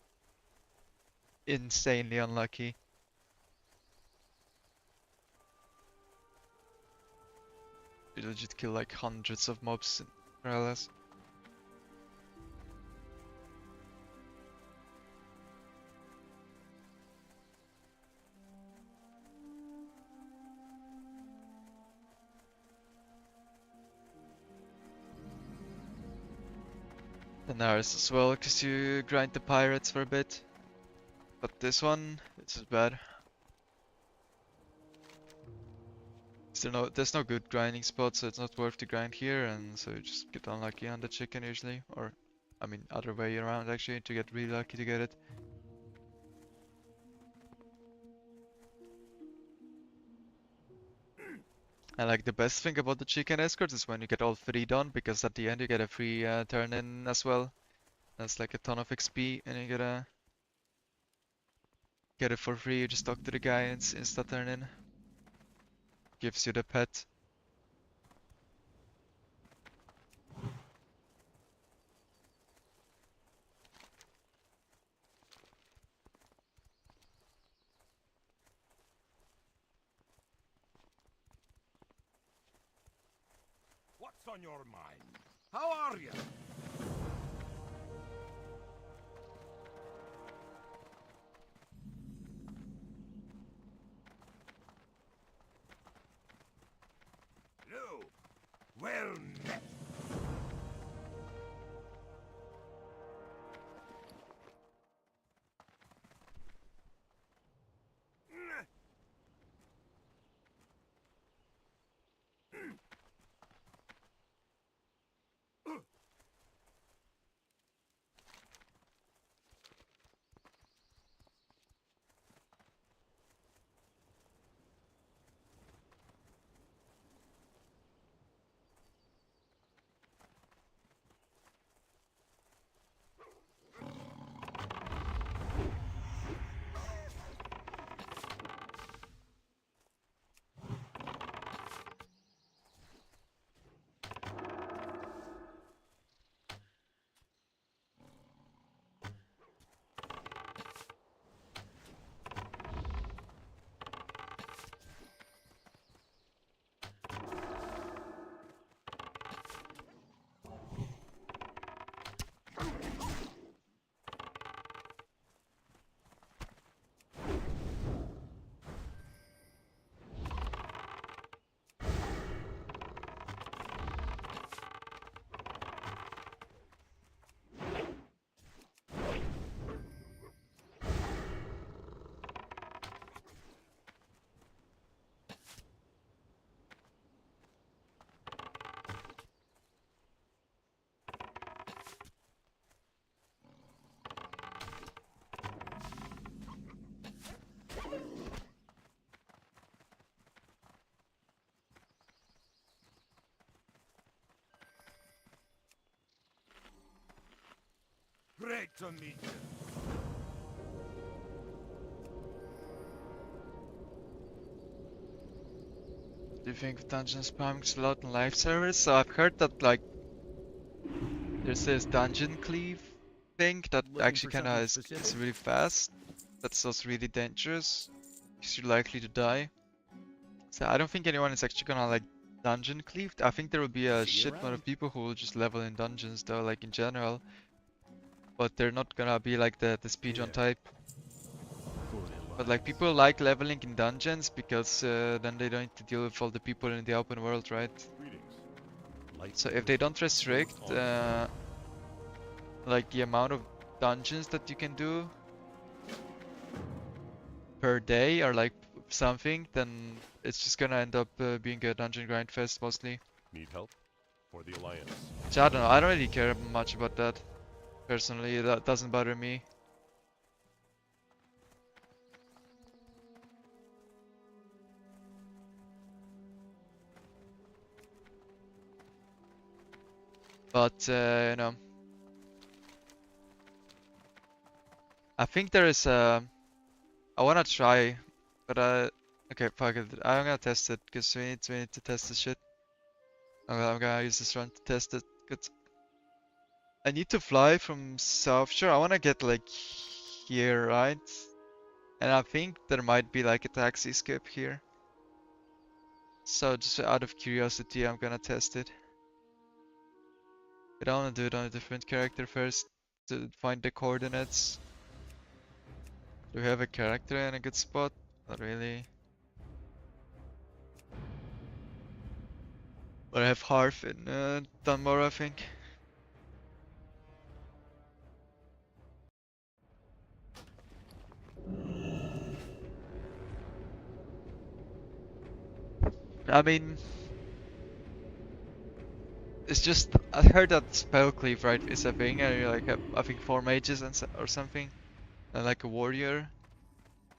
insanely unlucky. You legit kill like hundreds of mobs in Faralas. And ours as well, because you grind the pirates for a bit. But this one, it's just bad. There's no good grinding spot, so it's not worth to grind here, and so you just get unlucky on the chicken usually. Or, I mean, other way around actually, to get really lucky to get it. And like the best thing about the chicken escorts is when you get all three done, because at the end you get a free turn in as well. That's like a ton of XP, and you get it for free. You just talk to the guy and it's insta turn in. Gives you the pet. What's on your mind? How are you? No. Well met. Great to meet you. Do you think of dungeon spamming a lot in live servers? So I've heard that like there's this dungeon cleave thing that Looking actually for kinda something is specific? really fast. That's also really dangerous, because you're likely to die. So I don't think anyone is actually gonna like dungeon cleave. I think there will be a See you shit ton of around. people who will just level in dungeons though, like in general. But they're not gonna be like the speedrun Yeah. type. Fully But like alive. people like leveling in dungeons because then they don't need to deal with all the people in the open world, right? Greetings. Light So if they years. don't restrict On. like the amount of dungeons that you can do per day or like something, then it's just gonna end up being a dungeon grind fest mostly. Need help? For the Alliance. So I don't know, I don't really care much about that. Personally, that doesn't bother me. But, you know, I think there is I wanna try, but okay, fuck it. I'm gonna test it, because we need to test this shit. I'm gonna use this run to test it. Good. I need to fly from South Shore. I wanna get like here, right? And I think there might be like a taxi skip here. So just out of curiosity, I'm gonna test it. But I wanna do it on a different character first to find the coordinates. Do we have a character in a good spot? Not really. But I have Harf in Dunmore, I think. I mean, it's just I heard that spell cleave, right, is a thing, and you like have, I think 4 mages and or something, and like a warrior,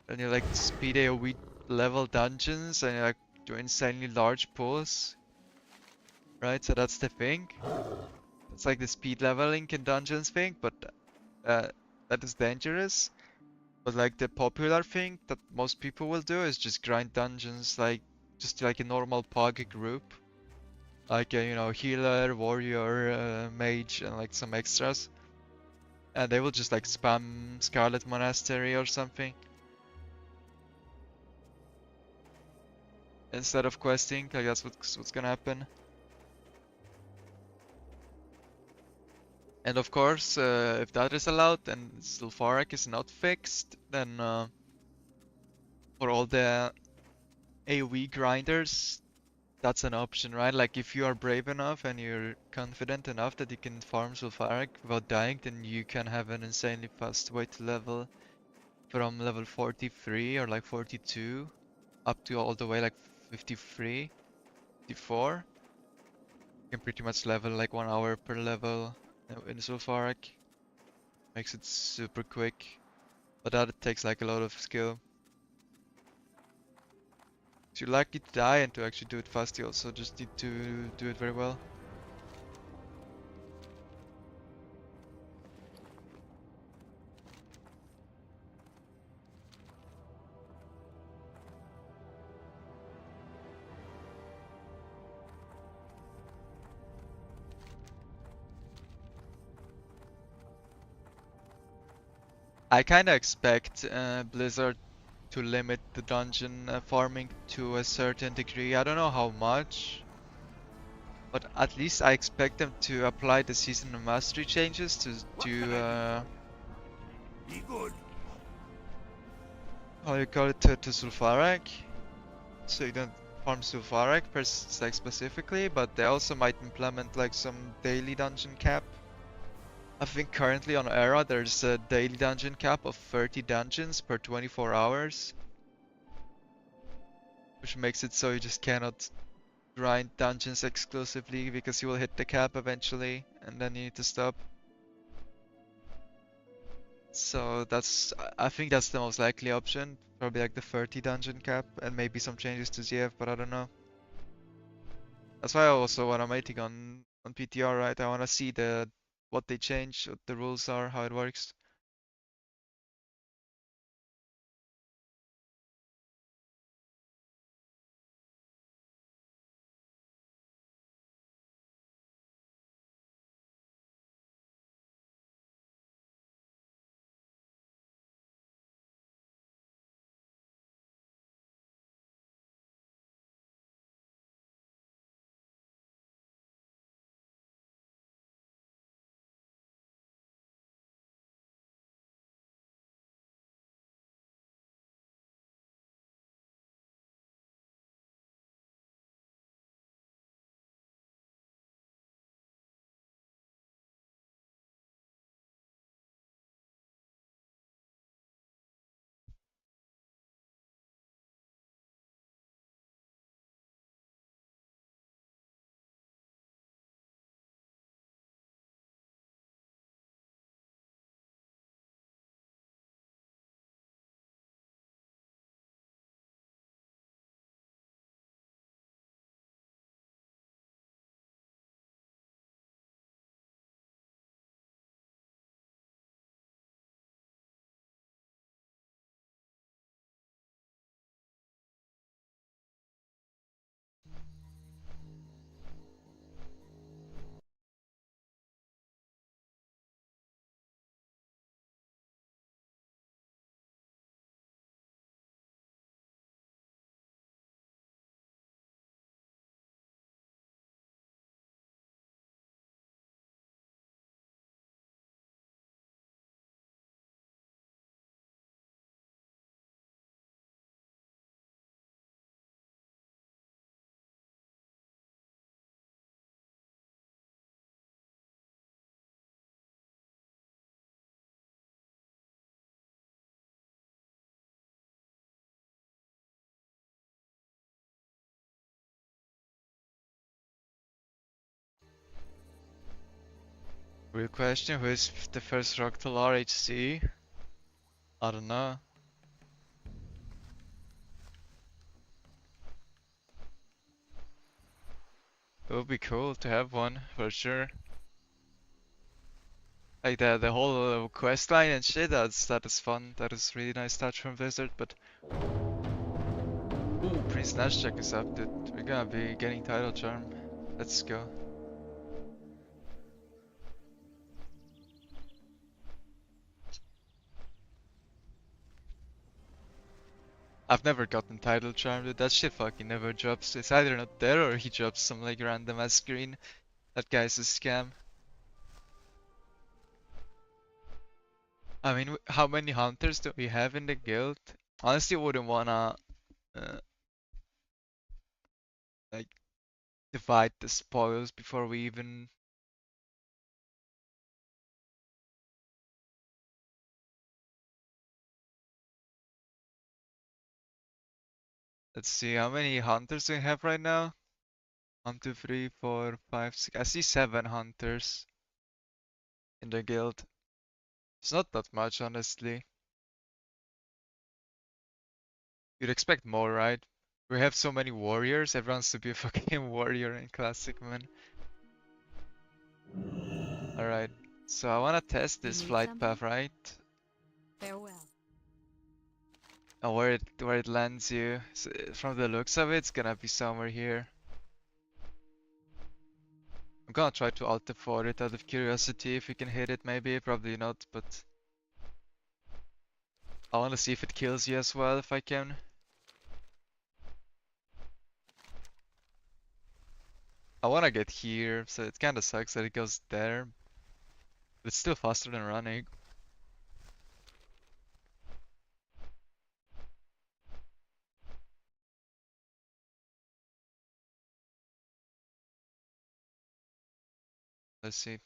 and you like speed AoE level dungeons, and you like do insanely large pulls, right? So that's the thing. It's like the speed leveling in dungeons thing, but uh, that is dangerous. But like the popular thing that most people will do is just grind dungeons like just like a normal POG group. Like a, you know, healer, warrior, mage, and like some extras. And they will just like spam Scarlet Monastery or something. Instead of questing, like that's what's gonna happen. And of course, if that is allowed and Sulfuric is not fixed, then for all the AoE grinders, that's an option, right? Like if you are brave enough and you're confident enough that you can farm Sulfuric without dying, then you can have an insanely fast way to level from level 43 or like 42 up to all the way like 53, 54. You can pretty much level like 1 hour per level in Sulfuric. Makes it super quick, but that takes like a lot of skill. If you're lucky to die and to actually do it fast, you also just need to do it very well. I kinda expect Blizzard to limit the dungeon farming to a certain degree. I don't know how much, but at least I expect them to apply the seasonal mastery changes What can I to do? Be good. how you call it, to Sulfuric, so you don't farm Sulfuric like specifically, but they also might implement like some daily dungeon cap. I think currently on Era there's a daily dungeon cap of 30 dungeons per 24 hours, which makes it so you just cannot grind dungeons exclusively because you will hit the cap eventually and then you need to stop. So that's, I think that's the most likely option. Probably like the 30 dungeon cap and maybe some changes to ZF, but I don't know. That's why I also want to mating on PTR, right? I want to see what they change, what the rules are, how it works. Real question, who is the first rock to RHC? I don't know. It would be cool to have one, for sure. Like the whole quest line and shit, that is fun. That is really nice touch from Blizzard, but... Ooh, Prince Nashjack is up, dude. We're gonna be getting title charm. Let's go. I've never gotten title charm, dude. That shit fucking never drops. It's either not there or he drops some like random ass screen. That guy's a scam. I mean, how many hunters do we have in the guild? Honestly, wouldn't wanna uh, like divide the spoils before we even. Let's see, how many hunters do we have right now? 1, 2, 3, 4, 5, 6. I see 7 hunters in the guild. It's not that much, honestly. You'd expect more, right? We have so many warriors. Everyone wants to be a fucking warrior in Classic, man. Alright, so I wanna test You this need flight something? path, right? Farewell. And where it lands you. So, from the looks of it, it's gonna be somewhere here. I'm gonna try to alter for it out of curiosity if we can hit it maybe, probably not, but I wanna see if it kills you as well if I can. I wanna get here, so it kinda sucks that it goes there. But it's still faster than running. Let's see.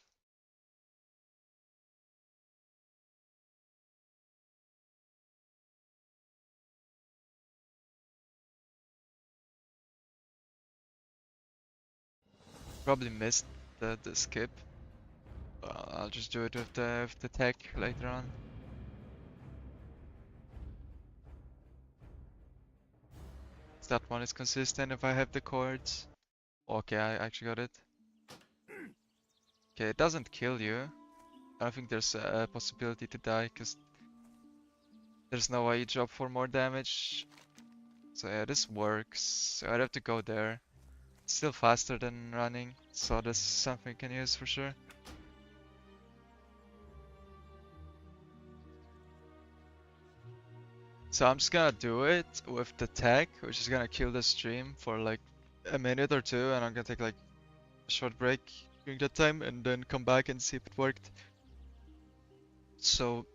Probably missed the skip. I'll just do it with the tech later on. That one is consistent if I have the chords. Okay, I actually got it. Okay, it doesn't kill you. I don't think there's a possibility to die, because there's no way you drop for more damage. So yeah, this works. So I'd have to go there. It's still faster than running, so this is something we can use for sure. So I'm just gonna do it with the tech, which is gonna kill the stream for like a minute or two, and I'm gonna take like a short break during that time, and then come back and see if it worked. So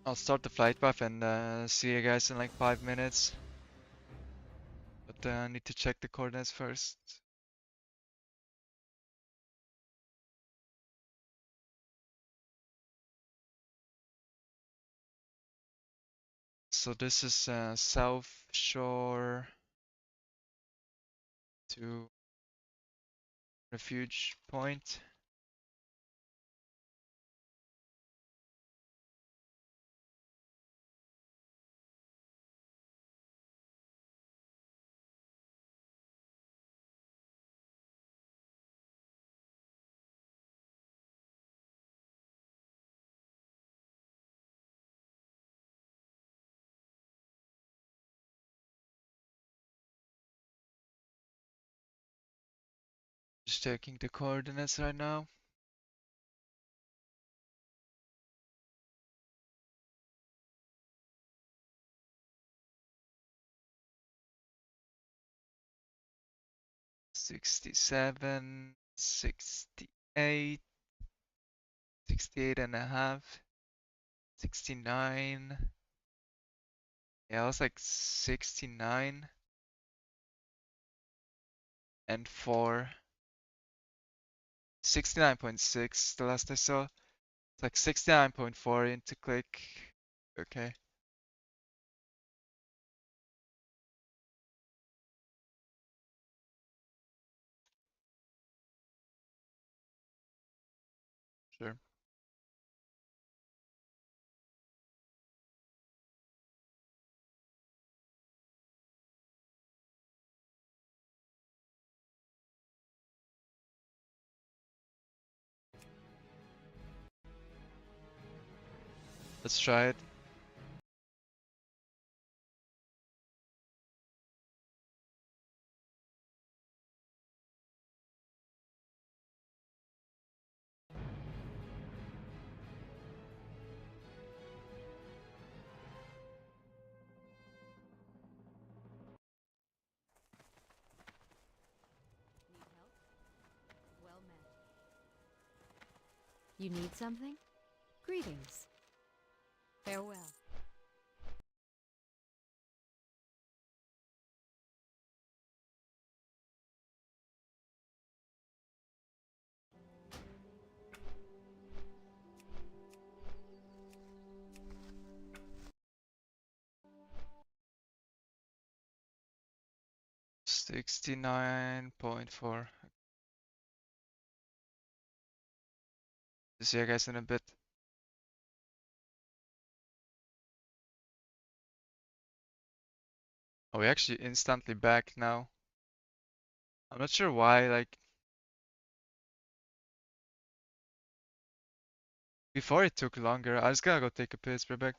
I'll start the flight path and see you guys in like 5 minutes. But I need to check the coordinates first. So this is South Shore to Refuge Point. Just checking the coordinates right now. '67, '68, '68 and a half, '69. Yeah, it was like 69 and 4. 69.6 the last I saw. It's like 69.4 into click. Okay. Let's try it. Need help? Well met. You need something? Greetings. Farewell. $69.4. See you guys in a bit. Oh, we're actually instantly back now. I'm not sure why, like, before it took longer. I just gotta go take a piss, be back.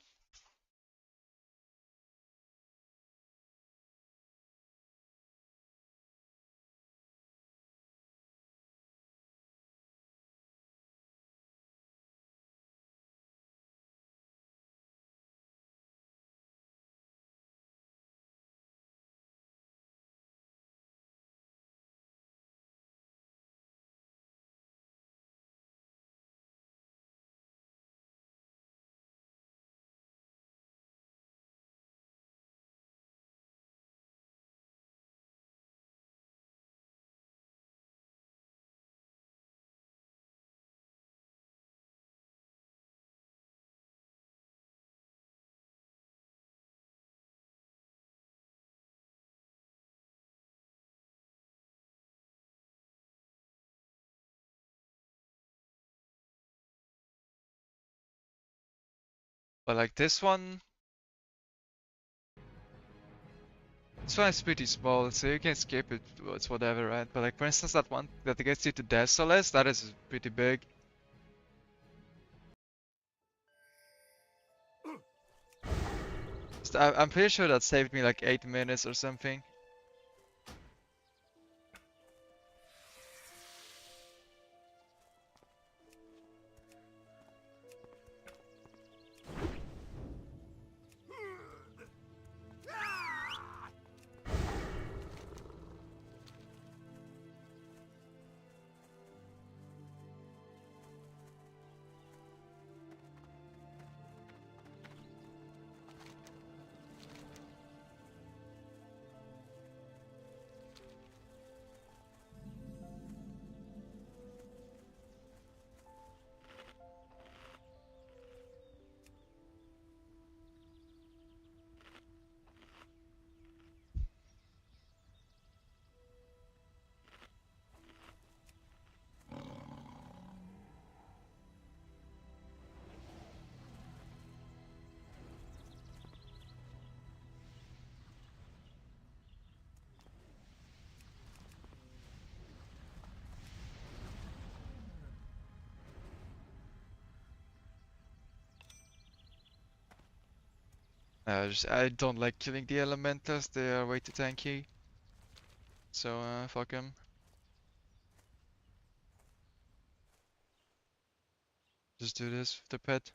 But like this one is pretty small, so you can skip it, it's whatever, right? But like for instance that one that gets you to Desolus, that is pretty big. I'm pretty sure that saved me like 8 minutes or something. I don't like killing the elementals, they are way too tanky. So fuck them. Just do this with the pet.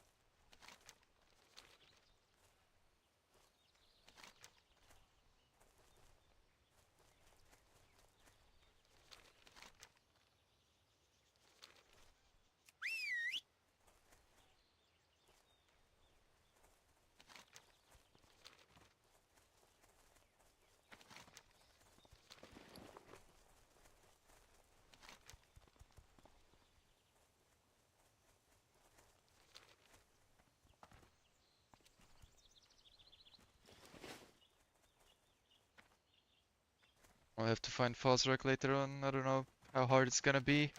I'll have to find false rock later on. I don't know how hard it's gonna be,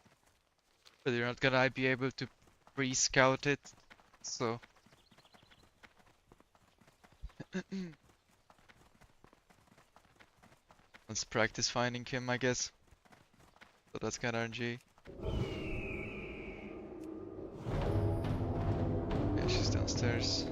but you're not gonna be able to pre-scout it, so let's practice finding him, I guess. So that's kinda RNG. Yeah, she's downstairs. stairs.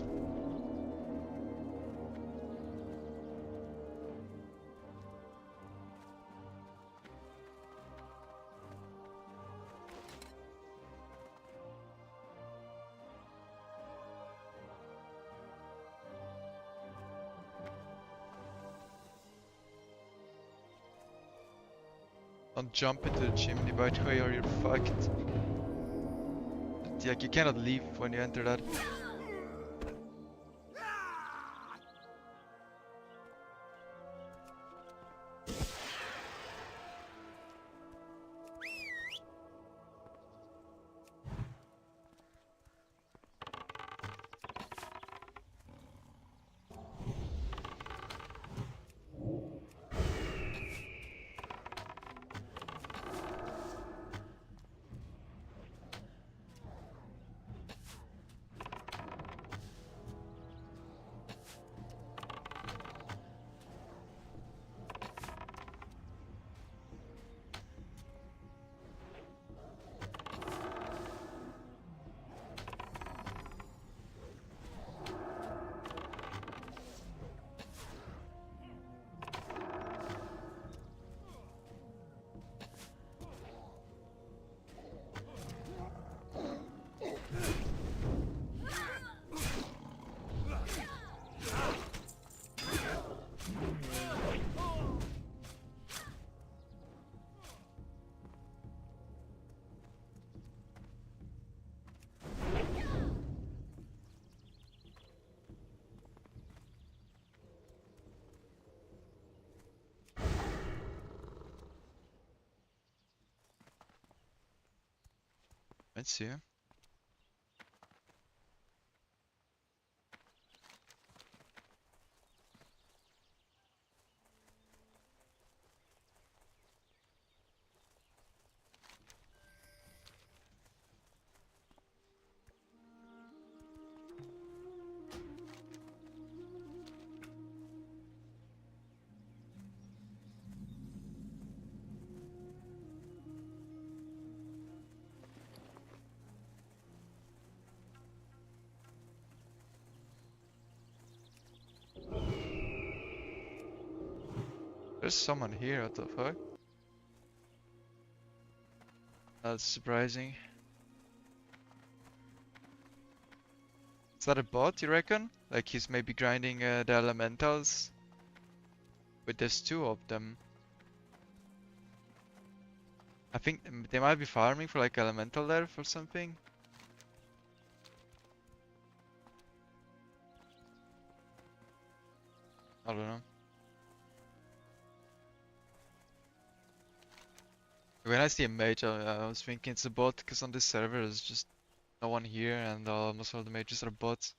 Don't jump into the chimney, by the way, or you're fucked. Like, you cannot leave when you enter that. Let's see. There's someone here, what the fuck? That's surprising. Is that a bot, you reckon? Like he's maybe grinding the elementals? But there's two of them. I think they might be farming for like elemental there for something. I don't know. When I see a mage, I was thinking it's a bot because on this server there's just no one here and almost all the mages are bots.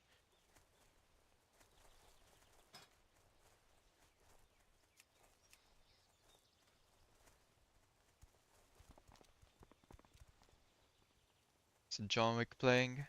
It's John Wick playing.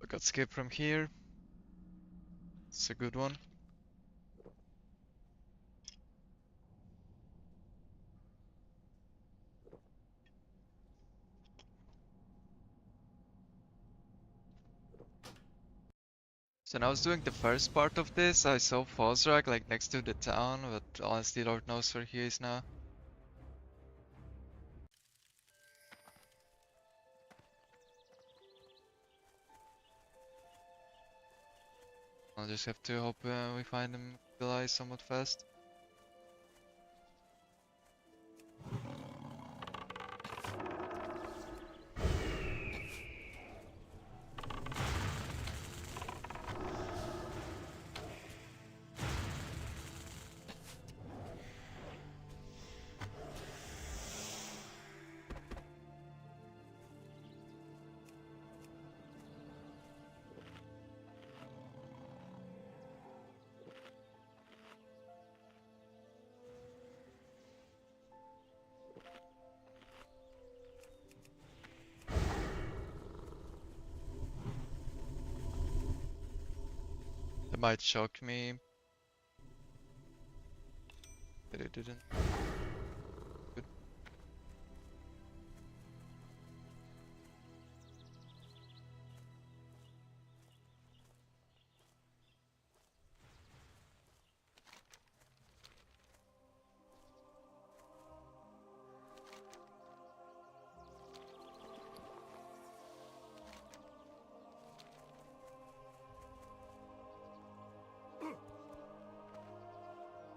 We got skip from here. It's a good one. So when I was doing the first part of this, I saw Fosrak like next to the town, but honestly Lord knows where he is now. I'll just have to hope we find him alive somewhat fast. That might shock me, but it didn't. Good.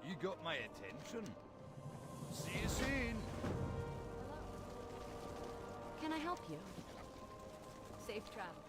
You got my attention. See you soon. Hello. Can I help you? Safe travels.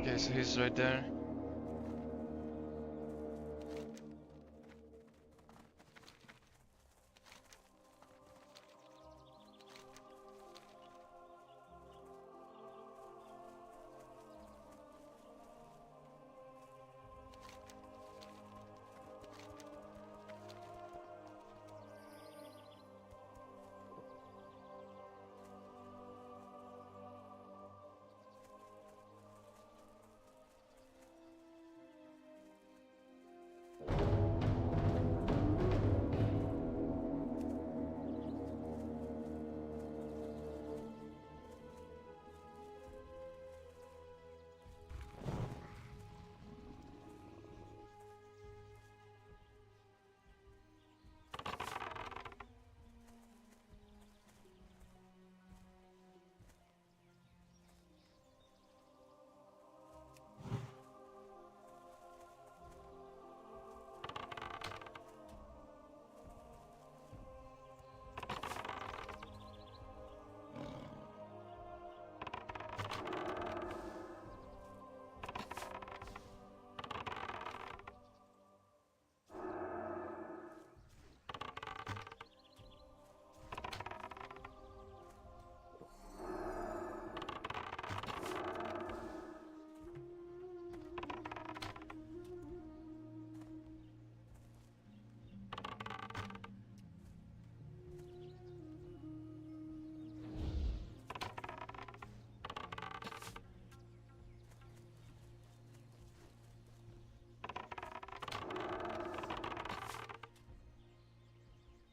Okay, so he's right there.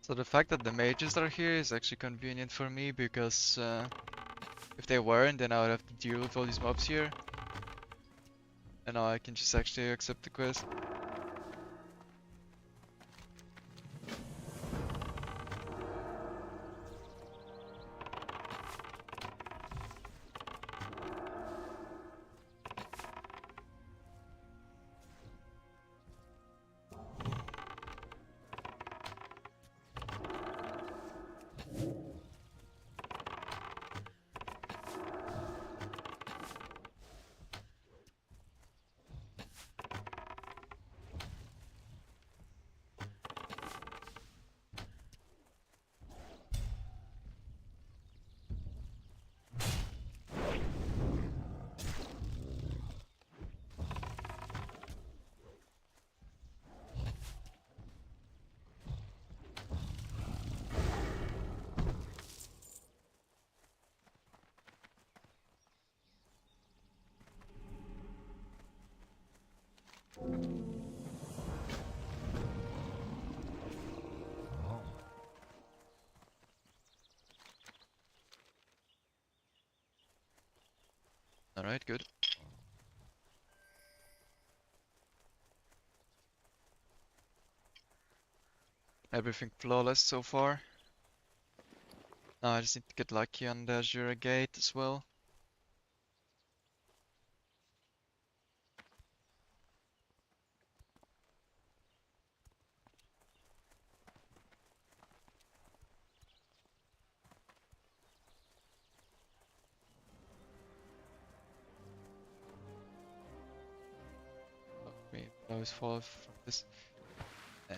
So the fact that the mages are here is actually convenient for me because if they weren't, then I would have to deal with all these mobs here. And now I can just actually accept the quest. Alright, good. Everything flawless so far. Now I just need to get lucky on the Azure gate as well. Me, I always fall from this. Eh.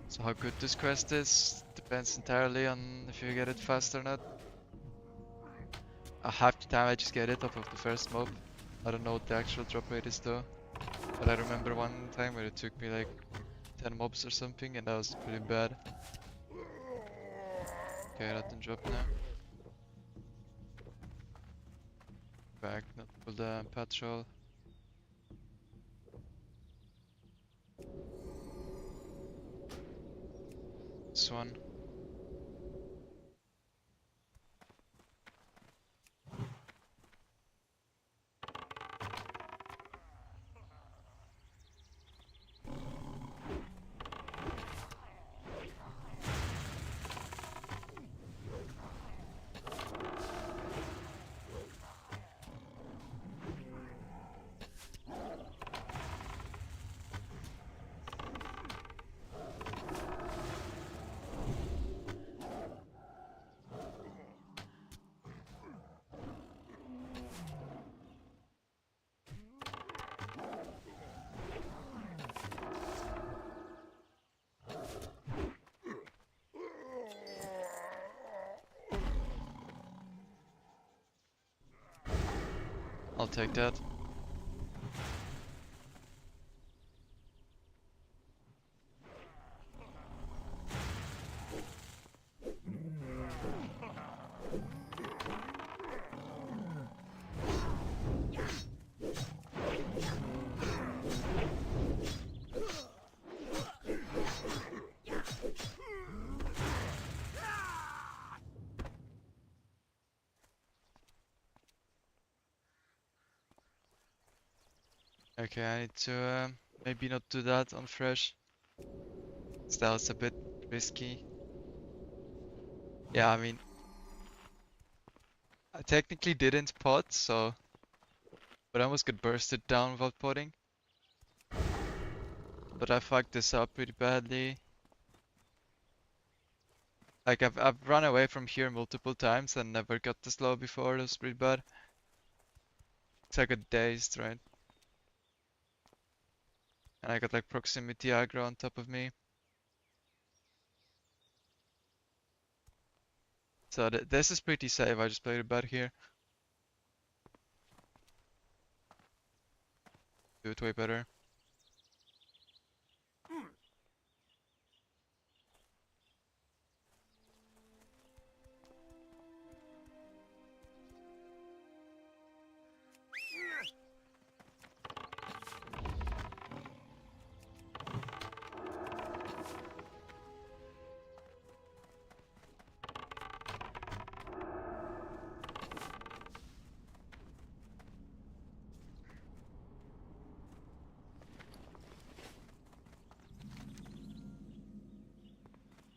So how good this quest is depends entirely on if you get it fast or not. Half the time I just get it off of the first mob. I don't know what the actual drop rate is though. But I remember one time where it took me like 10 mobs or something and that was pretty bad. Okay, let them drop now. Back, not pull the patrol. This one. I'll take that. Okay, I need to maybe not do that on fresh. 'Cause that was a bit risky. Yeah, I mean, I technically didn't pot, so... But I almost got bursted down without potting. But I fucked this up pretty badly. Like, I've run away from here multiple times and never got this low before. It was pretty bad. So I got dazed, right? And I got like proximity aggro on top of me. So this is pretty safe. I just played it bad here. Do it way better.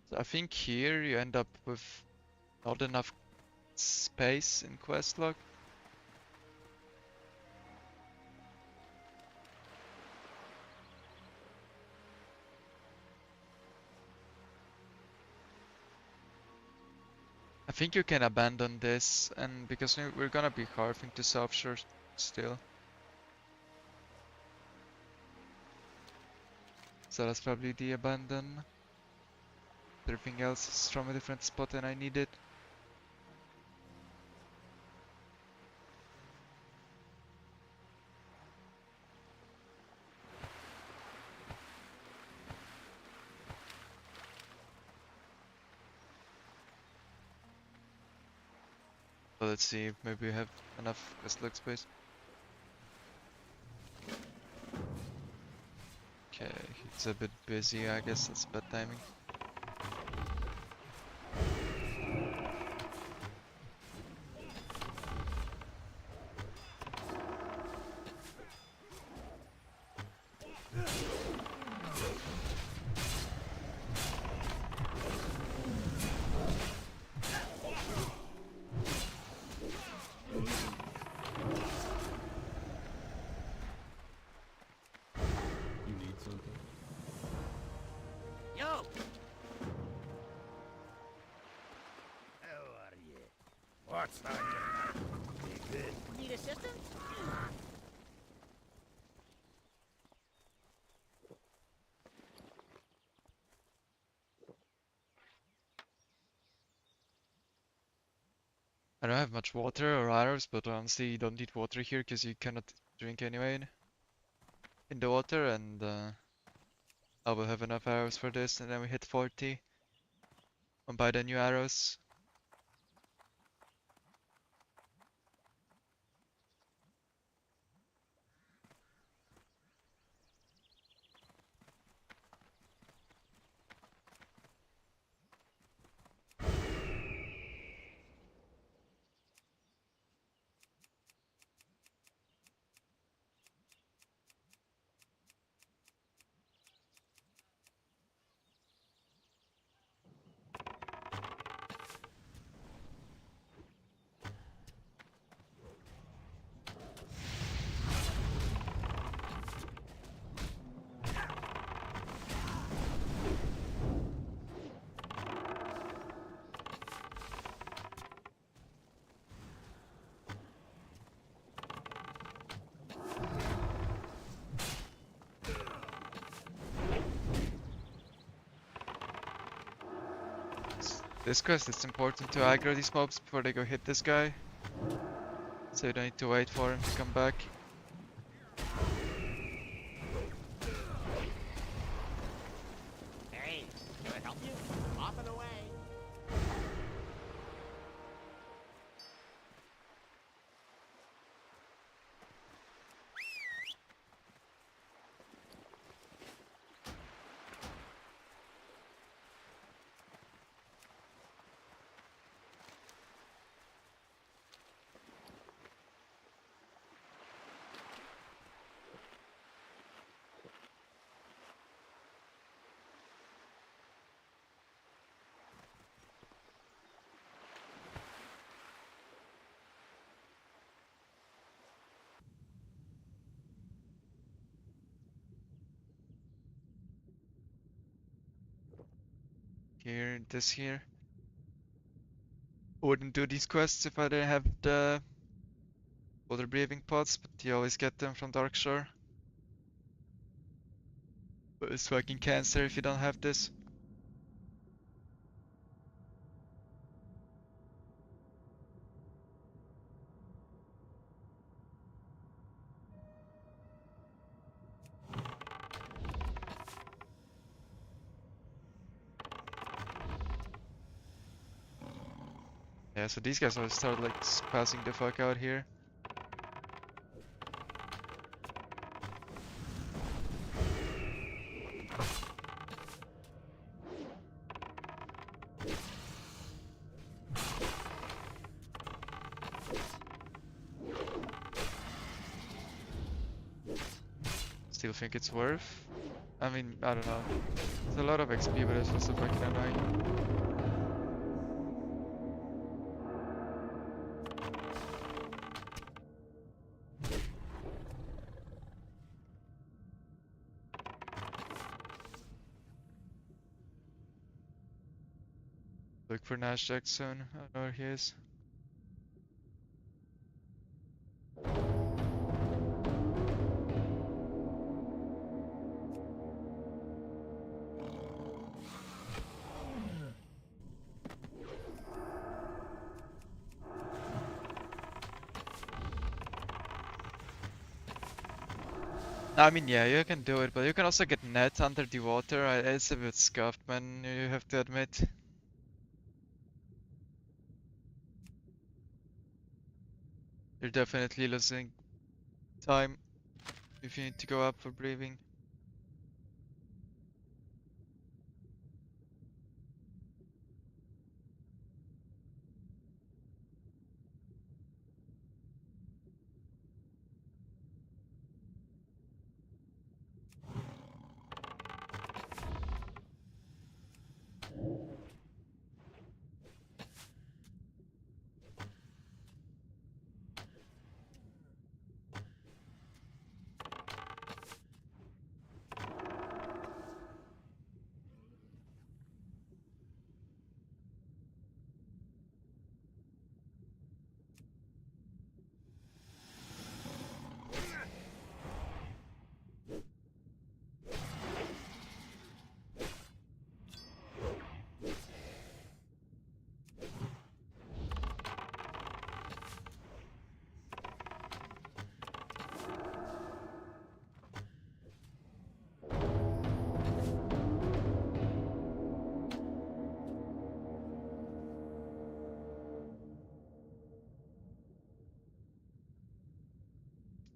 So I think here you end up with not enough space in quest log. I think you can abandon this, and because we're gonna be carving to South Shore still. So that's probably the abandon. Everything else is from a different spot and I need it. So let's see, maybe we have enough quest log space. Okay, it's a bit busy, I guess that's bad timing. You need something? Yo! How are you? What's that? You good? Need assistance? I don't have much water or arrows, but honestly you don't need water here because you cannot drink anyway in the water, and I will have enough arrows for this, and then we hit 40 and buy the new arrows. This quest, it's important to aggro these mobs before they go hit this guy. So you don't need to wait for him to come back. Hey, can I help you? Off and away. here, this here. I wouldn't do these quests if I didn't have the other breathing pods, but you always get them from Darkshore. But it's fucking cancer if you don't have this. Yeah, so these guys will start like passing the fuck out here. Still think it's worth. I mean, I don't know. It's a lot of XP, but it's also fucking annoying. Look for Nash Jack soon. I don't know where he is. I mean, yeah, you can do it, but you can also get net under the water. It's a bit scuffed, man, you have to admit. You're definitely losing time if you need to go up for breathing.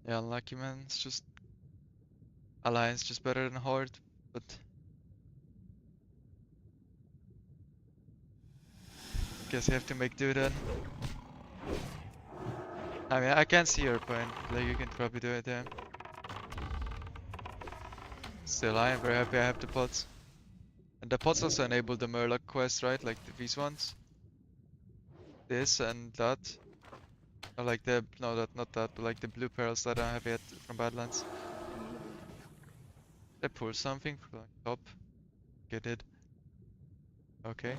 Yeah, unlucky, man. It's just Alliance just better than Horde, but guess you have to make do then. I mean, I can see your point. Like, you can probably do it, yeah. Still, I am very happy I have the pods. And the pods also enable the Murloc quest, right? Like these ones. This and that. Or like the, no, not that, but like the blue pearls that I have yet from Badlands. Did I pull something from like top? Get it. Okay.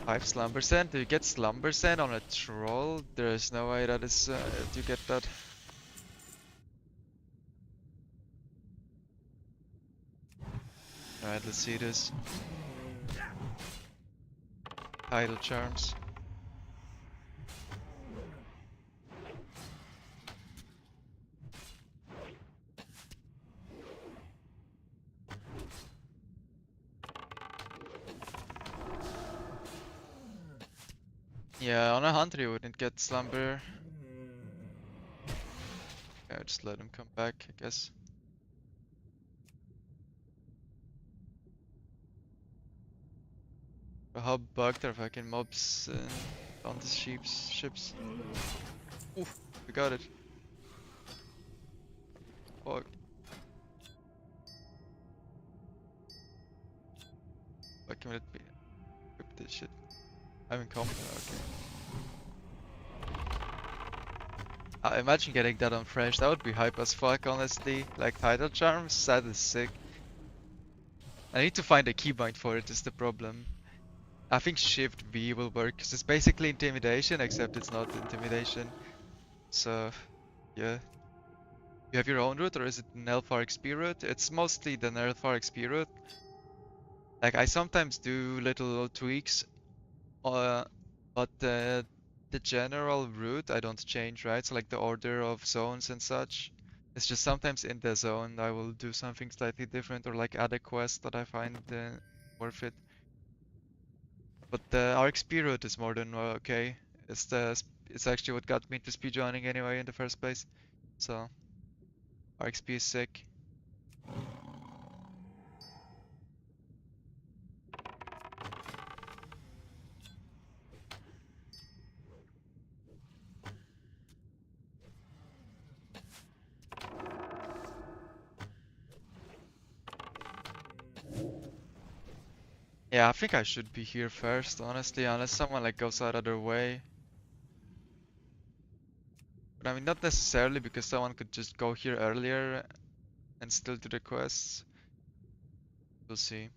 5 Slumber Sand? Do you get Slumber Sand on a troll? There is no way that is, you get that. Alright, let's see this. Tidal Charms. Yeah, on a hunter you wouldn't get Slumber. Yeah, just let him come back, I guess. But how bugged are fucking mobs on the ships? Oof, we got it. Fuck. Why can we let me equip this shit? I'm in combat, okay. Imagine getting that on fresh, that would be hype as fuck, honestly. Like title charms, that is sick. I need to find a keybind for it, is the problem. I think Shift V will work, because it's basically intimidation, except it's not intimidation. So, yeah. You have your own route, or is it an Elfar XP route? It's mostly the Elfar XP route. Like, I sometimes do little tweaks, but the general route I don't change, right? So like the order of zones and such. It's just sometimes in the zone I will do something slightly different, or like add a quest that I find worth it. But the RXP route is more than okay. It's actually what got me into speedrunning anyway in the first place. So RXP is sick. Yeah, I think I should be here first, honestly, unless someone like goes out of their way. But I mean, not necessarily, because someone could just go here earlier and still do the quests. We'll see.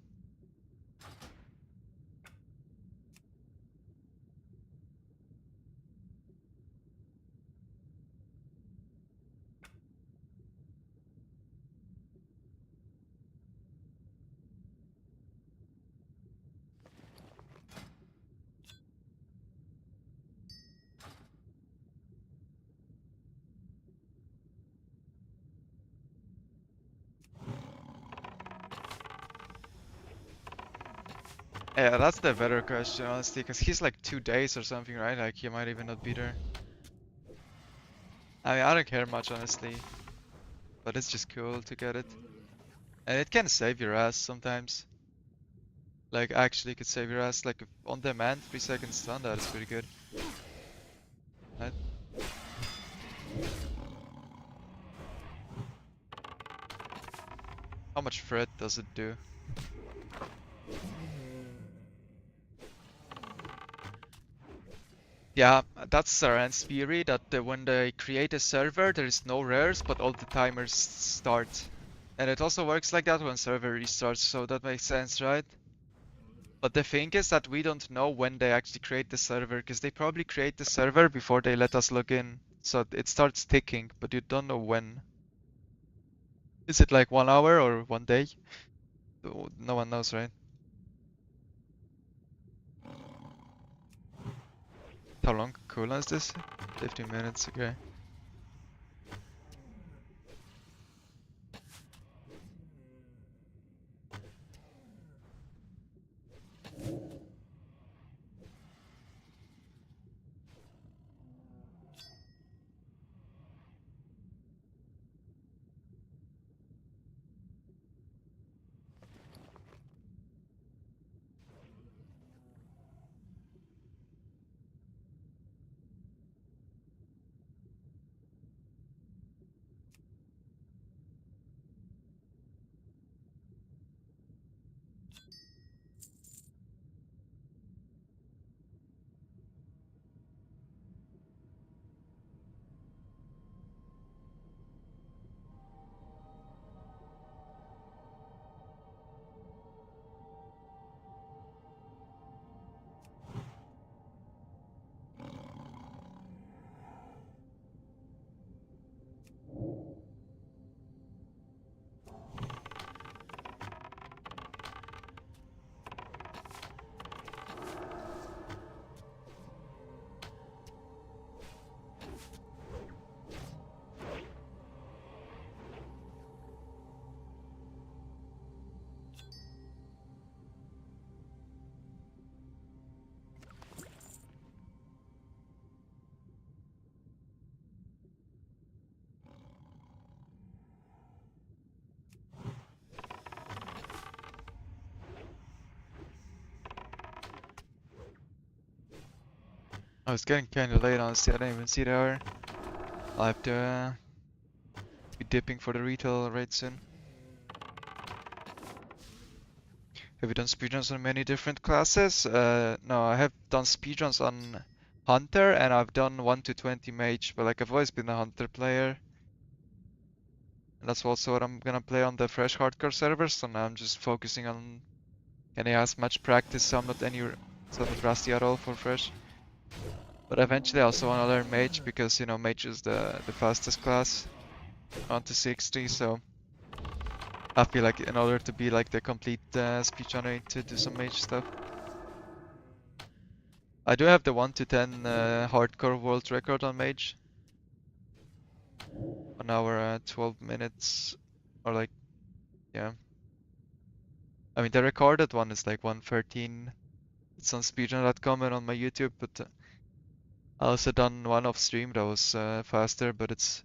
Yeah, that's the better question, honestly, because he's like 2 days or something, right? Like, he might even not be there. I mean, I don't care much, honestly, but it's just cool to get it. And it can save your ass sometimes. Like, actually could save your ass, like, on demand, 3 seconds stun, that is pretty good. Right? How much threat does it do? Yeah, that's Saran's theory, that when they create a server, there is no rares, but all the timers start. And it also works like that when server restarts, so that makes sense, right? But the thing is that we don't know when they actually create the server, because they probably create the server before they let us log in. So it starts ticking, but you don't know when. Is it like 1 hour or 1 day? No one knows, right? How long cooldown is this? 15 minutes, okay. Oh, it's getting kinda late, honestly, I didn't even see the hour. I'll have to be dipping for the retail right soon. Have you done speedruns on many different classes? No, I have done speedruns on Hunter, and I've done 1 to 20 mage, but like I've always been a Hunter player. And that's also what I'm gonna play on the fresh hardcore servers, so now I'm just focusing on getting as much practice, so I'm not rusty at all for fresh. But eventually I also wanna learn mage, because you know mage is the fastest class on to 60, so I feel like in order to be like the complete speedrunner, I need to do some mage stuff. I do have the 1 to 10 hardcore world record on mage. 1 hour 12 minutes, or like, yeah. I mean the recorded one is like 1:13. It's on speedrun.com and on my YouTube, but I also done one off stream that was faster, but it's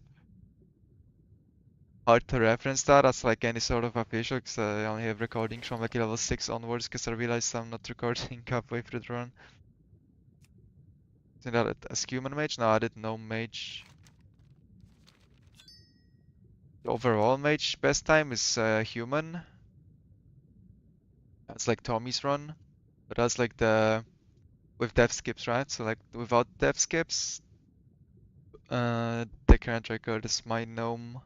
hard to reference that as like any sort of official, because I only have recordings from like level 6 onwards, because I realized I'm not recording halfway through the run. Isn't that a human mage? No, I didn't know mage. The overall mage best time is human. That's like Tommy's run, but that's like the with dev skips, right? So like without dev skips, the current record is my gnome.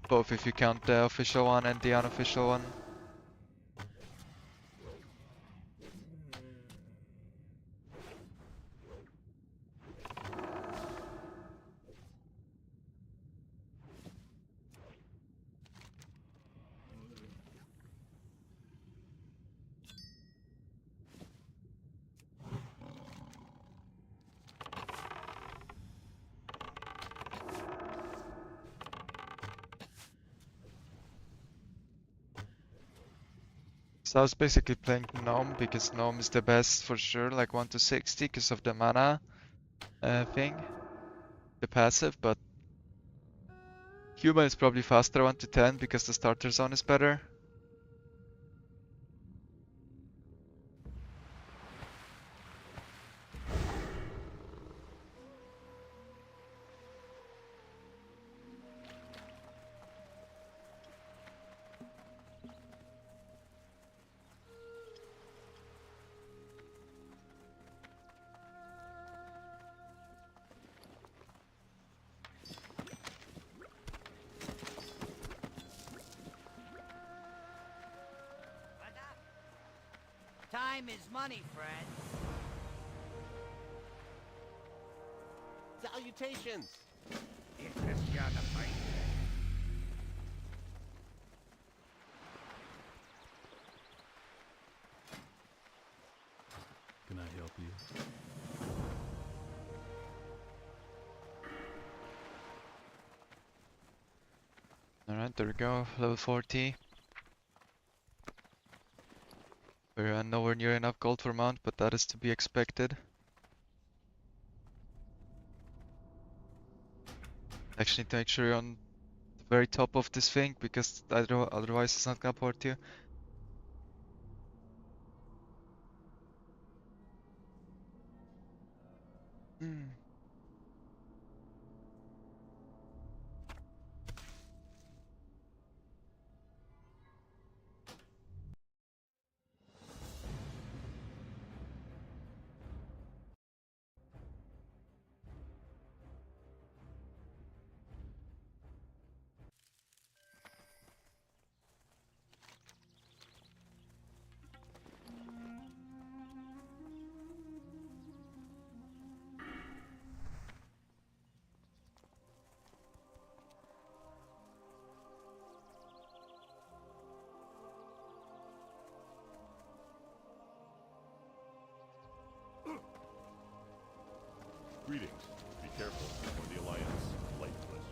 Both if you count the official one and the unofficial one. So I was basically playing gnome because gnome is the best for sure, like 1 to 60 because of the mana thing, the passive, but human is probably faster 1 to 10 because the starter zone is better. Time is money, friend. Salutations! Interest ya the fight? Can I help you? Alright, there we go, level 40. We're nowhere near enough gold for mount, but that is to be expected. Actually need to make sure you're on the very top of this thing, because otherwise it's not gonna port you. Hmm. Greetings. Be careful, or the Alliance lifeless.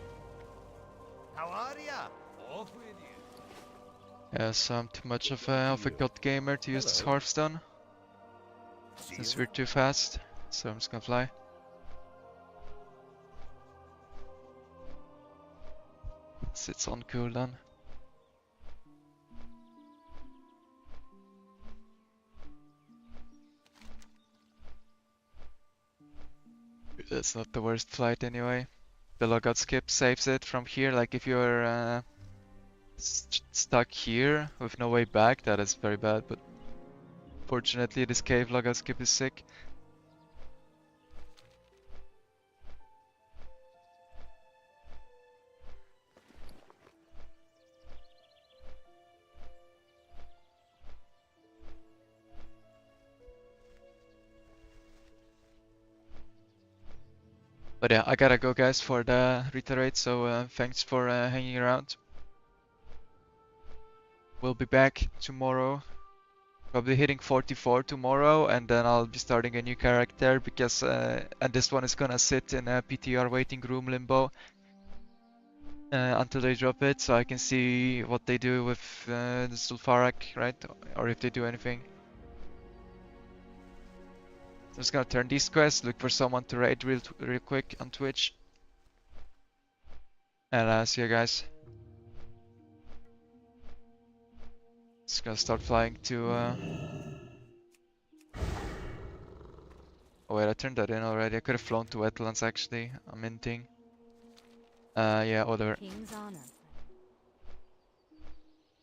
How are ya? Off with you. Yeah, so I'm too much of a god gamer to use this Hello. Hearthstone, See since you we're too fast. So I'm just gonna fly. Sits on cooldown. That's not the worst flight anyway. the logout skip saves it from here. Like if you're stuck here with no way back, that is very bad. But fortunately, this cave logout skip is sick. But yeah, I gotta go, guys, for the reiterate. So thanks for hanging around. We'll be back tomorrow. Probably hitting 44 tomorrow, and then I'll be starting a new character because and this one is gonna sit in a PTR waiting room limbo until they drop it, so I can see what they do with the Sulfurak, right? Or if they do anything. So I'm just gonna turn these quests, look for someone to raid real quick on Twitch, and see you guys. Just gonna start flying to. Oh wait, I turned that in already. I could have flown to wetlands actually. I'm minting. Yeah, whatever. King's honor.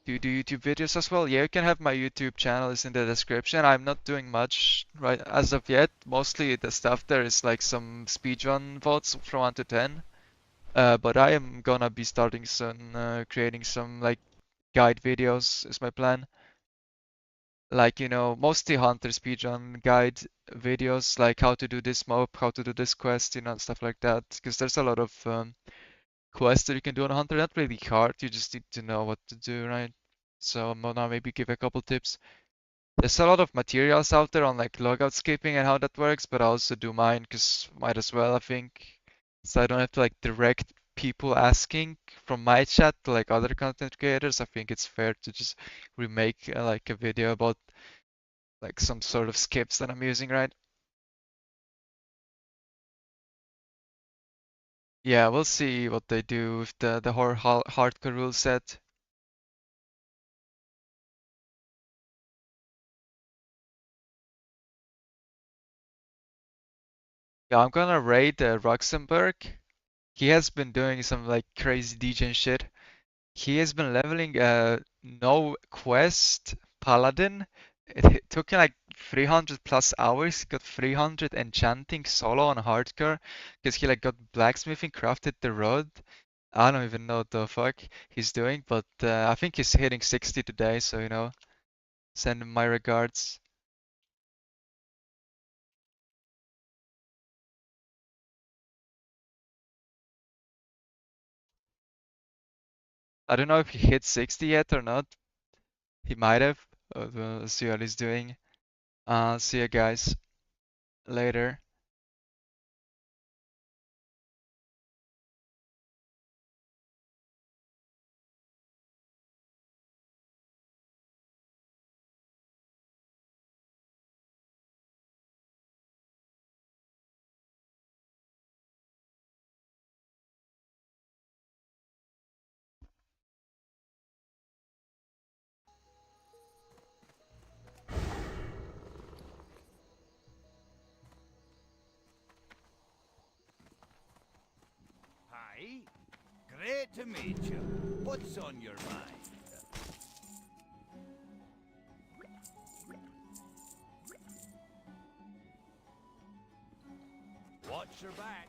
Do you do YouTube videos as well? Yeah, you can have my YouTube channel is in the description. I'm not doing much right as of yet. Mostly the stuff there is like some speedrun votes from 1 to 10. But I am gonna be starting soon, creating some like guide videos is my plan. Like, you know, mostly Hunter speedrun guide videos, like how to do this mob, how to do this quest, you know, and stuff like that. Because there's a lot of quests that you can do on Hunter. Not really hard, you just need to know what to do, right? So I'm gonna maybe give a couple tips. There's a lot of materials out there on like logout skipping and how that works, but I also do mine because might as well, I think. So I don't have to like direct people asking from my chat to like other content creators. I think it's fair to just remake like a video about like some sort of skips that I'm using, right? Yeah, we'll see what they do with the hardcore rule set. Yeah, I'm gonna raid Roxenberg. He has been doing some like crazy degen shit. He has been leveling no quest paladin. It took him like 300 plus hours. Got 300 enchanting solo on hardcore because he like got blacksmithing, crafted the rod. I don't even know what the fuck he's doing, but I think he's hitting 60 today. So you know, send him my regards. I don't know if he hit 60 yet or not. He might have. We'll see what he's doing. See you guys later. Hi. Great to meet you. What's on your mind? Watch your back.